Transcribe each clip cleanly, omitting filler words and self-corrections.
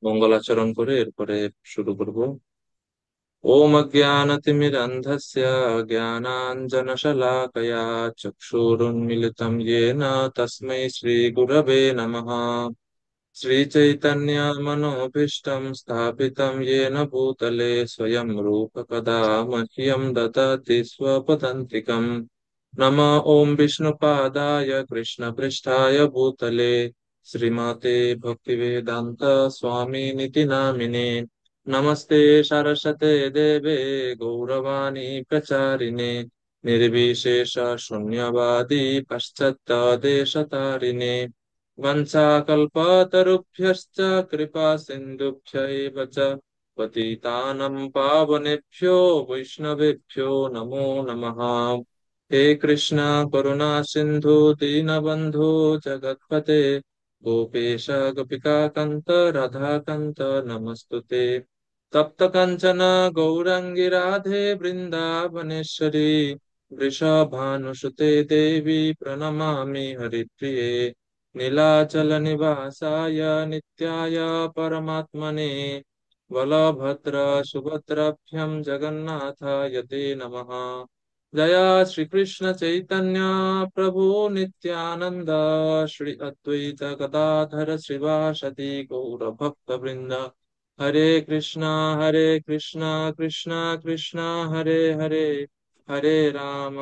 মঙ্গলাচরণ করে এরপরে শুরু করব। ওম অজ্ঞানতিমিরন্ধস্য জ্ঞানাঞ্জনশলাকয়া চক্ষুরুন্মিলিतं येन তস্मै শ্রীগুরবে নমঃ। श्रीचैतन्यमनोभीष्टं स्थापितं येन भूतले स्वयं रूप कदा मह्यं ददति स्वपदान्तिकम्। नम ॐ विष्णुपादाय कृष्णपृष्ठाय भूतले श्रीमते भक्तिवेदान्त स्वामिनिति नामिने। नमस्ते सरस्वते देवे गौरवाणी प्रचारिणे निर्विशेष शून्यवादी पश्चात्तदेशतारिणे वंशाकल्पतरुभ्यश्च कृपा सिन्धुभ्यैव च पतितानं पावनेभ्यो वैष्णवेभ्यो नमो नमः। हे कृष्ण करुणा सिन्धु दीनबन्धु जगत्पते गोपेश गोपिका कान्त राधा कान्त नमस्तुते। तप्त काञ्चन गौराङ्गी राधे वृन्दावनेश्वरी वृषभानुसुते देवी प्रणमामि हरिप्रिये। नीलाचल निवासाय नित्याय परमात्मने बलभद्र सुभद्राभ्यां जगन्नाथाय ते नमः। जय श्री कृष्ण चैतन्य प्रभु नित्यानंद श्री अद्वैत गदाधर श्रीवासदि गौर भक्त वृंद। हरे कृष्णा कृष्णा कृष्णा हरे हरे, हरे राम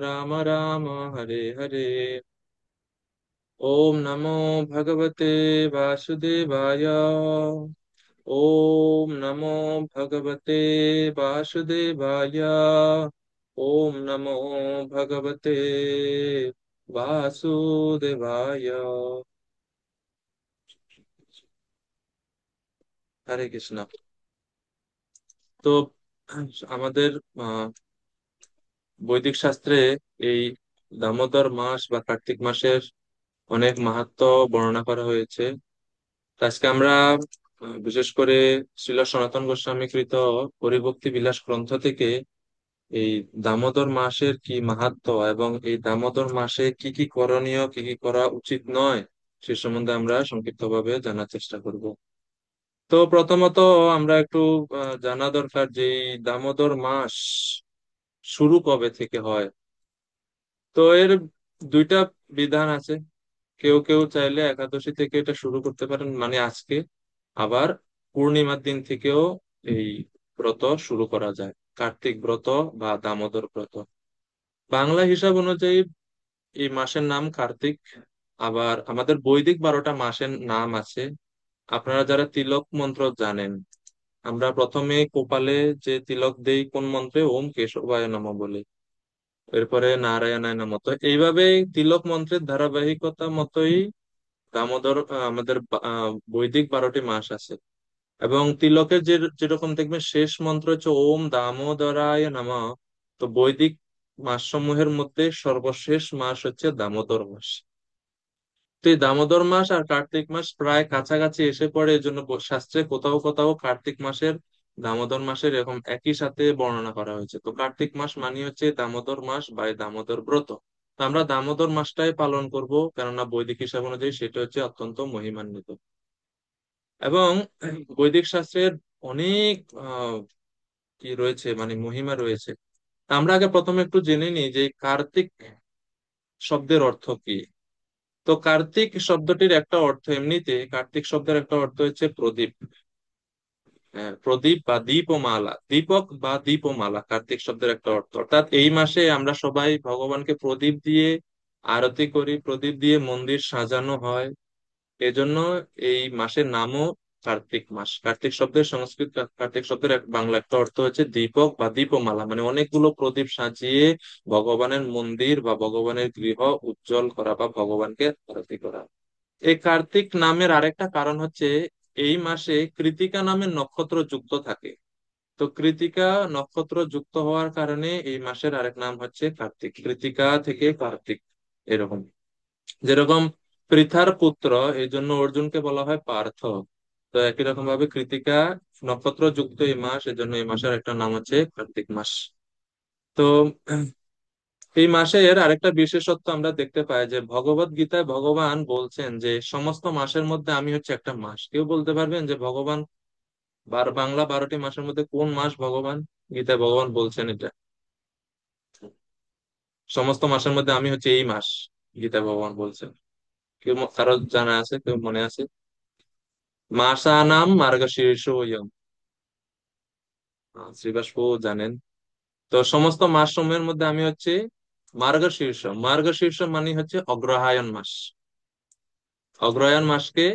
राम राम हरे हरे। ओम नमो भगवते वासुदेवाय। ओम नमो भगवते वासुदेवाय। ओम नमो भगवते वासुदेवाय। হরে কৃষ্ণ। তো আমাদের আহ, বৈদিক শাস্ত্রে এই দামোদর মাস বা কার্তিক মাসের অনেক মাহাত্ম্য বর্ণনা করা হয়েছে। তো আজকে আমরা বিশেষ করে শ্রীল সনাতন গোস্বামী কৃত হরিভক্তি বিলাস গ্রন্থ থেকে এই দামোদর মাসের কি মাহাত্ম্য এবং এই দামোদর মাসে কি কি করণীয় কি কি করা উচিত নয় সে সম্বন্ধে আমরা সংক্ষিপ্তভাবে জানার চেষ্টা করব। তো প্রথমত আমরা একটু জানা দরকার যে এই দামোদর মাস শুরু কবে থেকে হয়। তো এর দুইটা বিধান আছে। কেউ কেউ চাইলে একাদশী থেকে এটা শুরু করতে পারেন, মানে আজকে। আবার পূর্ণিমার দিন থেকেও এই ব্রত শুরু করা যায়, কার্তিক ব্রত বা দামোদর ব্রত। বাংলা হিসাব অনুযায়ী এই মাসের নাম কার্তিক। আবার আমাদের বৈদিক 12টা মাসের নাম আছে। আপনারা যারা তিলক মন্ত্র জানেন, আমরা প্রথমে কপালে যে তিলক দেই কোন মন্ত্রে, ওম কেশবায় নমঃ বলে, এরপরে নারায়ণায় নমঃ। তো এইভাবে তিলক মন্ত্রের ধারাবাহিকতা মতোই দামোদর আমাদের বৈদিক 12টি মাস আছে। এবং তিলকের যে যেরকম দেখবেন শেষ মন্ত্র হচ্ছে ওম দামোদরায় নমঃ। তো বৈদিক মাসসমূহের মধ্যে সর্বশেষ মাস হচ্ছে দামোদর মাস। তো এই দামোদর মাস আর কার্তিক মাস প্রায় কাছাকাছি এসে পড়ে, এই জন্য শাস্ত্রে কোথাও কোথাও কার্তিক মাসের দামোদর মাসের এরকম একই সাথে বর্ণনা করা হয়েছে। তো কার্তিক মাস মানে হচ্ছে দামোদর মাস বা এই দামোদর ব্রত। তো আমরা দামোদর মাসটাই পালন করব, কেননা বৈদিক হিসাব অনুযায়ী সেটা হচ্ছে অত্যন্ত মহিমান্বিত। এবং বৈদিক শাস্ত্রের অনেক কি রয়েছে, মানে মহিমা রয়েছে। তা আমরা আগে প্রথমে একটু জেনে নিই যে কার্তিক শব্দের অর্থ কি। তো কার্তিক শব্দটির একটা অর্থ, এমনিতে কার্তিক শব্দের একটা অর্থ হচ্ছে প্রদীপ। প্রদীপ বা দীপ ও মালা, দীপক বা দীপ ও মালা কার্তিক শব্দের একটা অর্থ। অর্থাৎ এই মাসে আমরা সবাই ভগবানকে প্রদীপ দিয়ে আরতি করি, প্রদীপ দিয়ে মন্দির সাজানো হয়। এজন্য এই মাসের নামও কার্তিক মাস। কার্তিক শব্দের সংস্কৃত কার্তিক শব্দের বাংলা একটা অর্থ হচ্ছে দীপক বা দীপমালা, মানে অনেকগুলো প্রদীপ সাজিয়ে ভগবানের মন্দির বা ভগবানের গৃহ উজ্জ্বল করা বা ভগবানকে আরতি করা। এই কার্তিক নামের আরেকটা কারণ হচ্ছে এই মাসে কৃতিকা নামের নক্ষত্র যুক্ত থাকে। তো কৃতিকা নক্ষত্র যুক্ত হওয়ার কারণে এই মাসের আরেক নাম হচ্ছে কার্তিক, কৃতিকা থেকে কার্তিক। এরকম যেরকম পৃথার পুত্র, এই জন্য অর্জুনকে বলা হয় পার্থ। তো একই রকম ভাবে কৃতিকা নক্ষত্র যুক্ত এই মাস, এই জন্য এই মাসের একটা নাম হচ্ছে কার্তিক মাস। তো এই মাসের আরেকটা বিশেষত্ব আমরা দেখতে পাই যে ভগবত গীতায় ভগবান বলছেন যে সমস্ত মাসের মধ্যে আমি হচ্ছে একটা মাস। কেউ বলতে পারবেন যে ভগবান বাংলা 12টি মাসের মধ্যে কোন মাস ভগবান গীতায় ভগবান বলছেন এটা? সমস্ত মাসের মধ্যে আমি হচ্ছে এই মাস, গীতায় ভগবান বলছেন। কেউ কারো জানা আছে, কেউ মনে আছে? মাসানাম মার্গশীর্ষ ইয়ম। শ্রীবাস জানেন। তো সমস্ত মাস সমূহের মধ্যে আমি হচ্ছে মার্গশীর্ষ। মার্গশীর্ষ মানে হচ্ছে অগ্রহায়ণ মাস। অগ্রহায়ণ মাসকে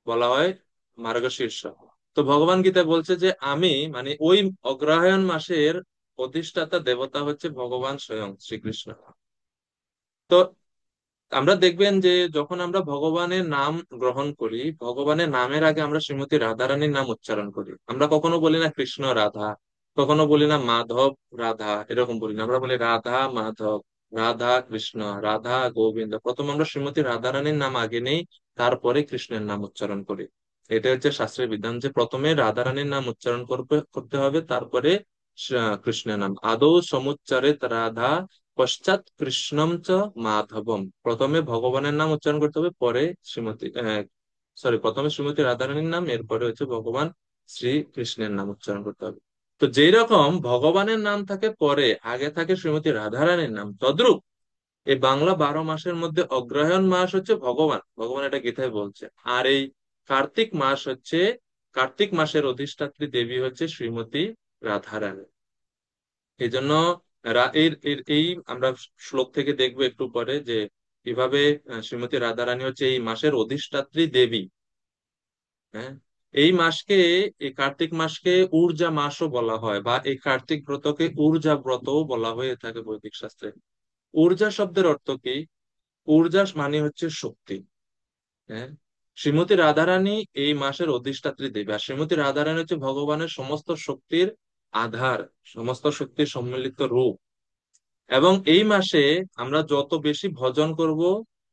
বলা হয় মার্গশীর্ষ। তো ভগবান গীতা বলছে যে আমি মানে ওই অগ্রহায়ণ মাসের অধিষ্ঠাতা দেবতা হচ্ছে ভগবান স্বয়ং শ্রীকৃষ্ণ। তো আমরা দেখবেন যে যখন আমরা ভগবানের নাম গ্রহণ করি, ভগবানের নামের আগে আমরা শ্রীমতী রাধারানীর নাম উচ্চারণ করি। আমরা কখনো বলি না কৃষ্ণ রাধা, কখনো বলি না মাধব রাধা, এরকম বলি না। আমরা বলি রাধা মাধব, রাধা কৃষ্ণ, রাধা গোবিন্দ। প্রথম আমরা শ্রীমতী রাধারানীর নাম আগে নেই, তারপরে কৃষ্ণের নাম উচ্চারণ করি। এটা হচ্ছে শাস্ত্রের বিধান যে প্রথমে রাধারানীর নাম উচ্চারণ করতে হবে, তারপরে কৃষ্ণের নাম। আদৌ সমুচ্চারিত রাধা পশ্চাৎ কৃষ্ণম চ মাধবম। প্রথমে ভগবানের নাম উচ্চারণ করতে হবে, পরে শ্রীমতী সরি প্রথমে শ্রীমতী রাধারানীর নাম, এরপরে হচ্ছে ভগবান শ্রী কৃষ্ণের নাম উচ্চারণ করতে হবে। তো যেই রকম ভগবানের নাম থাকে পরে, আগে থাকে শ্রীমতী রাধারানীর নাম, তদ্রূপ এই বাংলা 12 মাসের মধ্যে অগ্রহায়ণ মাস হচ্ছে ভগবান, ভগবান এটা গীতায় বলছে। আর এই কার্তিক মাস হচ্ছে, কার্তিক মাসের অধিষ্ঠাত্রী দেবী হচ্ছে শ্রীমতী রাধারানী। এই জন্য এই আমরা শ্লোক থেকে দেখবো একটু পরে যে কিভাবে শ্রীমতী রাধারানী হচ্ছে এই মাসের অধিষ্ঠাত্রী দেবী। হ্যাঁ, এই মাসকে, এই কার্তিক মাসকে ঊর্জা মাসও বলা হয়, বা এই কার্তিক ব্রতকে ঊর্জা ব্রতও বলা হয়ে থাকে বৈদিক শাস্ত্রে। ঊর্জা শব্দের অর্থ কি? ঊর্জা মানে হচ্ছে শক্তি। হ্যাঁ, শ্রীমতী রাধারানী এই মাসের অধিষ্ঠাত্রী দেবী। আর শ্রীমতী রাধারানী হচ্ছে ভগবানের সমস্ত শক্তির আধার, সমস্ত শক্তির সম্মিলিত রূপ। এবং এই মাসে আমরা যত বেশি ভজন করব,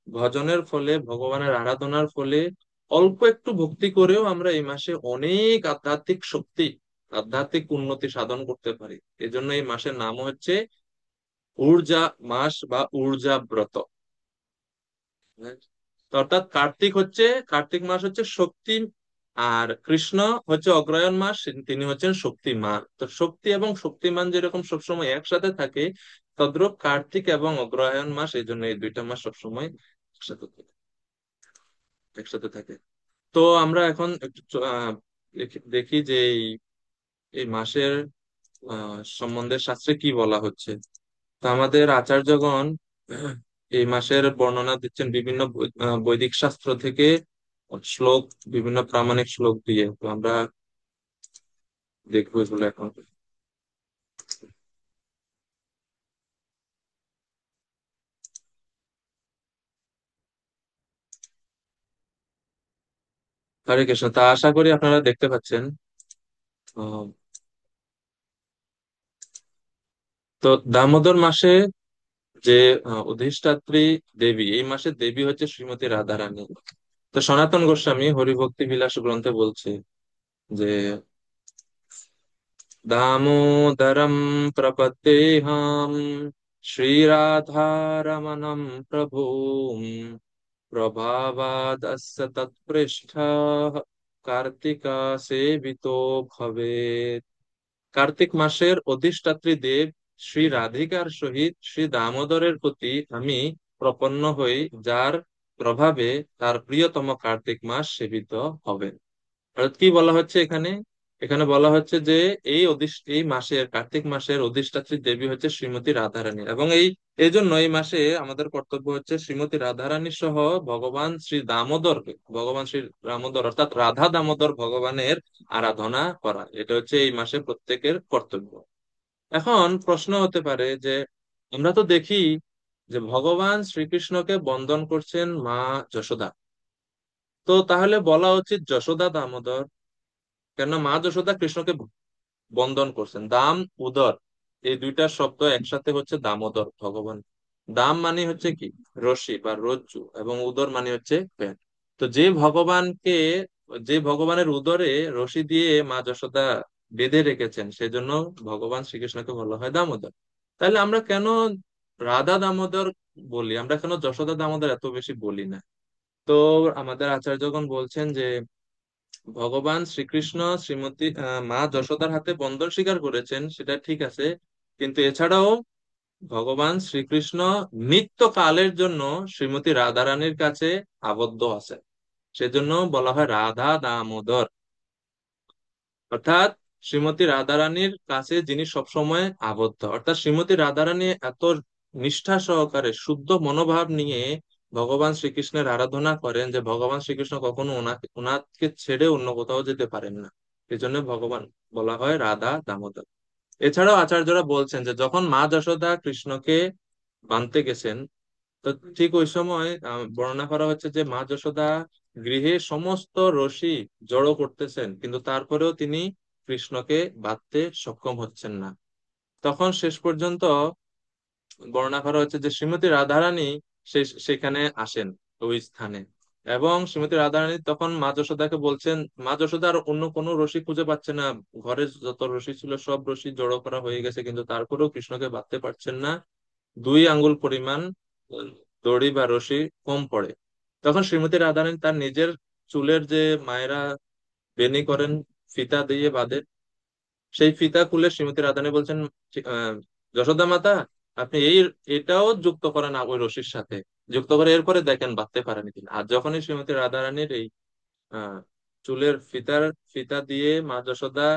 ভজনের ফলে, ভগবানের আরাধনার ফলে, অল্প একটু ভক্তি করেও আমরা এই মাসে অনেক আধ্যাত্মিক শক্তি, আধ্যাত্মিক উন্নতি সাধন করতে পারি। এজন্য এই মাসের নাম হচ্ছে ঊর্জা মাস বা ঊর্জা ব্রত। হ্যাঁ? তো অর্থাৎ কার্তিক মাস হচ্ছে শক্তি, আর কৃষ্ণ হচ্ছে অগ্রহায়ণ মাস, তিনি হচ্ছেন শক্তিমান। তো শক্তি এবং শক্তিমান যেরকম সবসময় একসাথে থাকে, তদ্রূপ কার্তিক এবং অগ্রহায়ণ মাস, এই জন্য এই দুইটা মাস সবসময় একসাথে থাকে, একসাথে থাকে। তো আমরা এখন একটু দেখি যে এই মাসের সম্বন্ধে শাস্ত্রে কি বলা হচ্ছে। তো আমাদের আচার্যগণ এই মাসের বর্ণনা দিচ্ছেন বিভিন্ন বৈদিক শাস্ত্র থেকে শ্লোক, বিভিন্ন প্রামাণিক শ্লোক দিয়ে। তো আমরা দেখবো এগুলো এখন। হরে কৃষ্ণ। তা আশা করি আপনারা দেখতে পাচ্ছেন। আহ, তো দামোদর মাসে যে অধিষ্ঠাত্রী দেবী, এই মাসের দেবী হচ্ছে শ্রীমতী রাধারানী। তো সনাতন গোস্বামী হরিভক্তি বিলাস গ্রন্থে বলছে যে দামোদরম প্রপদ্যেহম শ্রীরাধারমণম প্রভু প্রভাবাদস্য তৎপৃষ্ঠঃ কার্তিকা সেবিতো ভবেৎ। কার্তিক মাসের অধিষ্ঠাত্রী দেব শ্রী রাধিকার সহিত শ্রী দামোদরের প্রতি আমি প্রপন্ন হই, যার প্রভাবে তার প্রিয়তম কার্তিক মাস সেবিত হবে। অর্থাৎ কি বলা হচ্ছে এখানে? এখানে বলা হচ্ছে যে এই মাসের, কার্তিক মাসের অধিষ্ঠাত্রী দেবী হচ্ছে শ্রীমতী রাধারানী, এবং এই জন্য এই মাসে আমাদের কর্তব্য হচ্ছে শ্রীমতী রাধারানী সহ ভগবান শ্রী দামোদরকে, ভগবান শ্রী দামোদর অর্থাৎ রাধা দামোদর ভগবানের আরাধনা করা। এটা হচ্ছে এই মাসে প্রত্যেকের কর্তব্য। এখন প্রশ্ন হতে পারে যে আমরা তো দেখি যে ভগবান শ্রীকৃষ্ণকে বন্দন করছেন মা যশোদা। তো তাহলে বলা উচিত যশোদা দামোদর, কেন মা যশোদা কৃষ্ণকে বন্দন করছেন। দাম উদর, এই দুইটা শব্দ একসাথে হচ্ছে দামোদর ভগবান। দাম মানে হচ্ছে কি? রশি বা রজ্জু, এবং উদর মানে হচ্ছে পেট। তো যে ভগবানের উদরে রশি দিয়ে মা যশোদা বেঁধে রেখেছেন, সেজন্য ভগবান শ্রীকৃষ্ণকে বলা হয় দামোদর। তাহলে আমরা কেন রাধা দামোদর বলি আমরা, কেন যশোদা দামোদর এত বেশি বলি না। তো আমাদের আচার্যগণ বলছেন যে ভগবান শ্রীকৃষ্ণ মা যশোদার হাতে বন্দর স্বীকার করেছেন, সেটা ঠিক আছে, কিন্তু এছাড়াও ভগবান শ্রীকৃষ্ণ নিত্য কালের জন্য শ্রীমতী রাধারানীর কাছে আবদ্ধ আছে, সেজন্য বলা হয় রাধা দামোদর। অর্থাৎ শ্রীমতী রাধারানীর কাছে যিনি সবসময় আবদ্ধ, অর্থাৎ শ্রীমতী রাধারানী এত নিষ্ঠা সহকারে শুদ্ধ মনোভাব নিয়ে ভগবান শ্রীকৃষ্ণের আরাধনা করেন যে ভগবান শ্রীকৃষ্ণ কখনো ওনাকে ছেড়ে অন্য কোথাও যেতে পারেন না। এই জন্য ভগবান বলা হয় রাধা দামোদর। এছাড়াও আচার্যরা বলছেন যে যখন মা যশোদা কৃষ্ণকে বানতে গেছেন, তো ঠিক ওই সময় বর্ণনা করা হচ্ছে যে মা যশোদা গৃহে সমস্ত রশি জড়ো করতেছেন, কিন্তু তারপরেও তিনি কৃষ্ণকে বাঁধতে সক্ষম হচ্ছেন না। তখন শেষ পর্যন্ত বর্ণনা করা হচ্ছে যে শ্রীমতী রাধারানী সেখানে আসেন ওই স্থানে, এবং শ্রীমতী রাধারানী তখন মা যশোদাকে বলছেন, মা যশোদা আর অন্য কোনো রশি খুঁজে পাচ্ছে না, ঘরে যত রশি ছিল সব রশি জড়ো করা হয়ে গেছে, কিন্তু তারপরেও কৃষ্ণকে বাঁধতে পারছেন না, 2 আঙ্গুল পরিমাণ দড়ি বা রশি কম পড়ে। তখন শ্রীমতী রাধারানী তার নিজের চুলের যে মায়েরা বেনি করেন, ফিতা দিয়ে বাঁধে, সেই ফিতা খুলে শ্রীমতী রাধারানী বলছেন, আহ, যশোদা মাতা, আপনি এটাও যুক্ত করেন ওই রশির সাথে, যুক্ত করে এরপরে দেখেন বাঁধতে পারেন কিনা। আর যখনই শ্রীমতী রাধারানীর এই আহ চুলের ফিতা দিয়ে মা যশোদা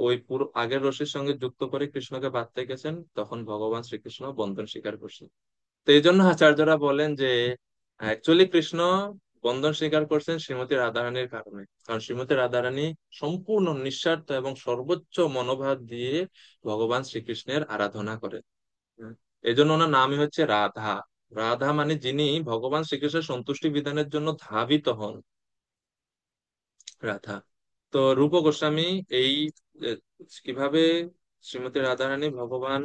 ওই পুরো আগের রশির সঙ্গে যুক্ত করে কৃষ্ণকে বাঁধতে গেছেন, তখন ভগবান শ্রীকৃষ্ণ বন্ধন স্বীকার করছেন। তো এই জন্য আচার্যরা বলেন যে অ্যাকচুয়ালি কৃষ্ণ বন্ধন স্বীকার করছেন শ্রীমতী রাধারানীর কারণে, কারণ শ্রীমতী রাধারানী সম্পূর্ণ নিঃস্বার্থ এবং সর্বোচ্চ মনোভাব দিয়ে ভগবান শ্রীকৃষ্ণের আরাধনা করেন। হুম। এই জন্য ওনার নামই হচ্ছে রাধা। রাধা মানে যিনি ভগবান শ্রীকৃষ্ণের সন্তুষ্টি বিধানের জন্য ধাবিত হন, রাধা। তো রূপ গোস্বামী এই আহ, কিভাবে শ্রীমতী রাধারানী ভগবান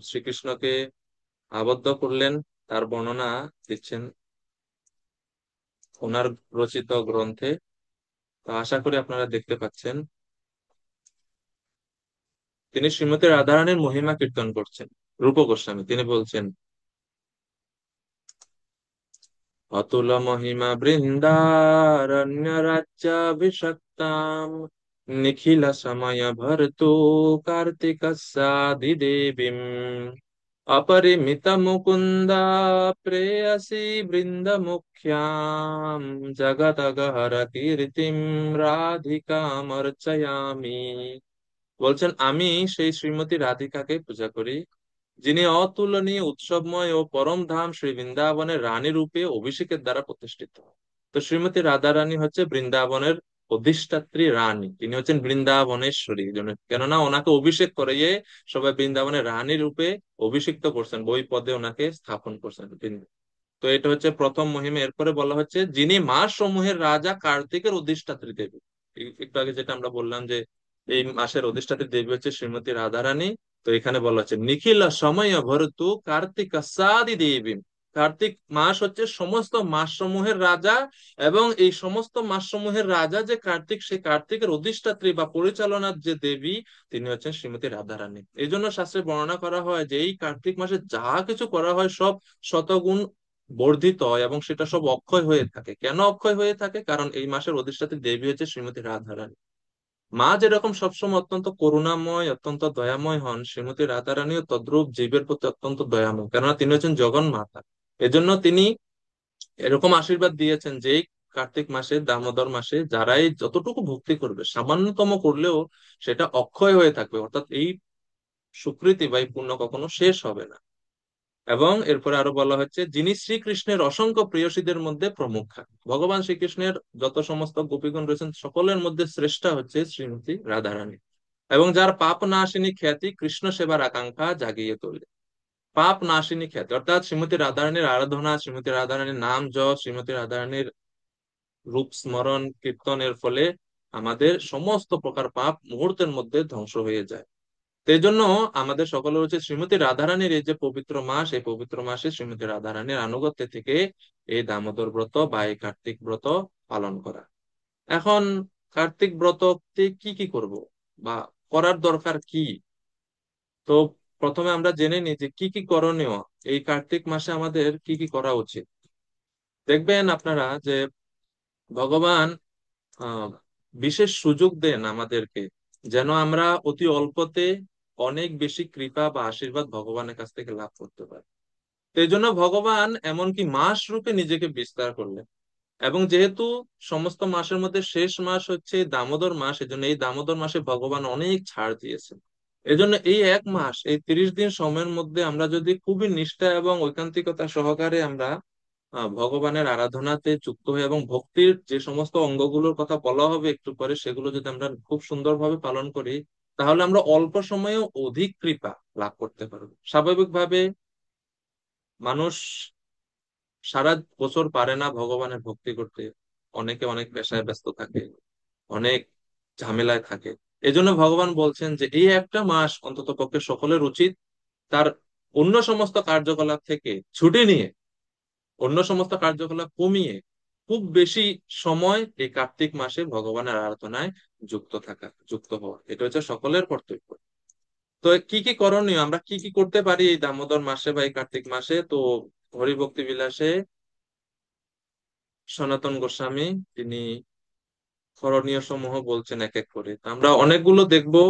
শ্রীকৃষ্ণকে আবদ্ধ করলেন তার বর্ণনা দিচ্ছেন ওনার রচিত গ্রন্থে। তো আশা করি আপনারা দেখতে পাচ্ছেন, তিনি শ্রীমতী রাধারানীর মহিমা কীর্তন করছেন। রূপ গোস্বামী তিনি বলছেন, অতুল মহিমা বৃন্দারণ্য রাজ্যাভিষক্তাম নিখিল সময় ভরতু কার্তিকস্যাদিদেবীম অপরিমিত মুকুন্দা প্রেয়সী বৃন্দ মুখ্যাম জগদগহর কীর্তিম রাধিকামর্চয়ামি। বলছেন, আমি সেই শ্রীমতী রাধিকাকে পূজা করি, যিনি অতুলনীয় উৎসবময় ও পরম ধাম শ্রী বৃন্দাবনের রানী রূপে অভিষেকের দ্বারা প্রতিষ্ঠিত। তো শ্রীমতী রাধা রানী হচ্ছে বৃন্দাবনের অধিষ্ঠাত্রী রানী, তিনি হচ্ছেন বৃন্দাবনেশ্বরী। কেননা ওনাকে অভিষেক করিয়ে সবাই বৃন্দাবনের রানী রূপে অভিষিক্ত করছেন, ওই পদে ওনাকে স্থাপন করছেন তিনি। তো এটা হচ্ছে প্রথম মহিমা। এরপরে বলা হচ্ছে যিনি মাস সমূহের রাজা কার্তিকের অধিষ্ঠাত্রী দেবী। একটু আগে যেটা আমরা বললাম যে এই মাসের অধিষ্ঠাত্রী দেবী হচ্ছে শ্রীমতী রাধারানী। তো এখানে বলা হচ্ছে নিখিল সময় ভরতু কার্তিক সাদি দেবী। কার্তিক মাস হচ্ছে সমস্ত মাস সমূহের রাজা, এবং এই সমস্ত মাস সমূহের রাজা যে কার্তিক, সেই কার্তিকের অধিষ্ঠাত্রী বা পরিচালনার যে দেবী, তিনি হচ্ছেন শ্রীমতী রাধারানী। এই জন্য শাস্ত্রে বর্ণনা করা হয় যে এই কার্তিক মাসে যা কিছু করা হয় সব শতগুণ বর্ধিত হয়, এবং সেটা সব অক্ষয় হয়ে থাকে। কেন অক্ষয় হয়ে থাকে? কারণ এই মাসের অধিষ্ঠাত্রী দেবী হচ্ছে শ্রীমতী রাধারানী। মা যেরকম সবসময় অত্যন্ত করুণাময়, অত্যন্ত দয়াময় হন, শ্রীমতী রাধারানীও তদ্রূপ জীবের প্রতি অত্যন্ত দয়াময়, কেননা তিনি হচ্ছেন জগন মাতা। এজন্য তিনি এরকম আশীর্বাদ দিয়েছেন যে এই কার্তিক মাসে, দামোদর মাসে যারাই যতটুকু ভক্তি করবে, সামান্যতম করলেও সেটা অক্ষয় হয়ে থাকবে, অর্থাৎ এই সুকৃতি বা এই পুণ্য কখনো শেষ হবে না। এবং এরপরে আরো বলা হচ্ছে যিনি শ্রীকৃষ্ণের অসংখ্য প্রেয়সীদের মধ্যে প্রমুখা। ভগবান শ্রীকৃষ্ণের যত সমস্ত গোপীগণ রয়েছেন সকলের মধ্যে শ্রেষ্ঠা হচ্ছে শ্রীমতী রাধারানী, এবং যার পাপ নাশিনী খ্যাতি কৃষ্ণ সেবার আকাঙ্ক্ষা জাগিয়ে তোলে। পাপ নাশিনী খ্যাতি অর্থাৎ শ্রীমতী রাধারানীর আরাধনা, শ্রীমতী রাধারানীর নাম জপ, শ্রীমতী রাধারানীর রূপ স্মরণ কীর্তনের ফলে আমাদের সমস্ত প্রকার পাপ মুহূর্তের মধ্যে ধ্বংস হয়ে যায়। তো এই জন্য আমাদের সকলের উচিত শ্রীমতী রাধারানীর এই যে পবিত্র মাস, এই পবিত্র মাসে শ্রীমতী রাধারানীর আনুগত্যে থেকে এই দামোদর ব্রত বা এই কার্তিক ব্রত পালন করা। এখন কার্তিক ব্রততে কি কি করব বা করার দরকার কি? তো প্রথমে আমরা জেনে নিই যে কি কি করণীয়, এই কার্তিক মাসে আমাদের কি কি করা উচিত। দেখবেন আপনারা যে ভগবান আহ বিশেষ সুযোগ দেন আমাদেরকে, যেন আমরা অতি অল্পতে অনেক বেশি কৃপা বা আশীর্বাদ ভগবানের কাছ থেকে লাভ করতে পারি। তো এই জন্য ভগবান এমনকি মাস রূপে নিজেকে বিস্তার করলেন। এবং যেহেতু সমস্ত মাসের মধ্যে শেষ মাস হচ্ছে দামোদর মাস, এজন্য এই দামোদর মাসে ভগবান অনেক ছাড় দিয়েছেন। এজন্য এই এক মাস, এই 30 দিন সময়ের মধ্যে আমরা যদি খুবই নিষ্ঠা এবং ঐকান্তিকতা সহকারে আমরা ভগবানের আরাধনাতে যুক্ত হই এবং ভক্তির যে সমস্ত অঙ্গগুলোর কথা বলা হবে একটু পরে, সেগুলো যদি আমরা খুব সুন্দরভাবে পালন করি, তাহলে আমরা অল্প সময়ে অধিক কৃপা লাভ করতে পারবো। স্বাভাবিকভাবে মানুষ সারা বছর পারে না ভগবানের ভক্তি করতে, অনেকে অনেক পেশায় ব্যস্ত থাকে, অনেক ঝামেলায় থাকে। এজন্য ভগবান বলছেন যে এই একটা মাস অন্তত পক্ষে সকলের উচিত তার অন্য সমস্ত কার্যকলাপ থেকে ছুটি নিয়ে, অন্য সমস্ত কার্যকলাপ কমিয়ে খুব বেশি সময় এই কার্তিক মাসে ভগবানের আরাধনায় যুক্ত হওয়া, এটা হচ্ছে সকলের কর্তব্য। তো কি কি করণীয়, আমরা কি কি করতে পারি এই দামোদর মাসে বা এই কার্তিক মাসে? তো হরিভক্তি বিলাসে সনাতন গোস্বামী তিনি করণীয় সমূহ বলছেন এক এক করে। তো আমরা অনেকগুলো দেখবো,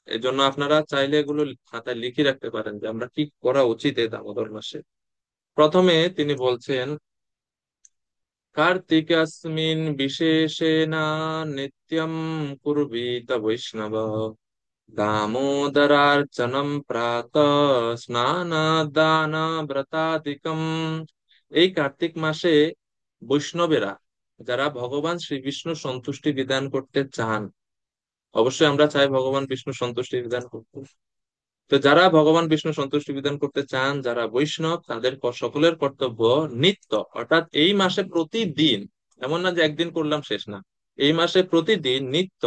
এজন্য আপনারা চাইলে এগুলো খাতায় লিখে রাখতে পারেন যে আমরা কি করা উচিত এই দামোদর মাসে। প্রথমে তিনি বলছেন, কার্তিকস্মিন বিশেষেণ নিত্যম কুর্বীত বৈষ্ণব, দামোদরার্চনম প্রাতঃ স্নানাদান ব্রতাদিকম। এই কার্তিক মাসে বৈষ্ণবেরা, যারা ভগবান শ্রী বিষ্ণু সন্তুষ্টি বিধান করতে চান, অবশ্যই আমরা চাই ভগবান বিষ্ণু সন্তুষ্টি বিধান করতে, তো যারা ভগবান বিষ্ণু সন্তুষ্টি বিধান করতে চান, যারা বৈষ্ণব, তাদের সকলের কর্তব্য নিত্য, অর্থাৎ এই মাসে প্রতিদিন, এমন না যে একদিন করলাম শেষ না, এই মাসে প্রতিদিন নিত্য।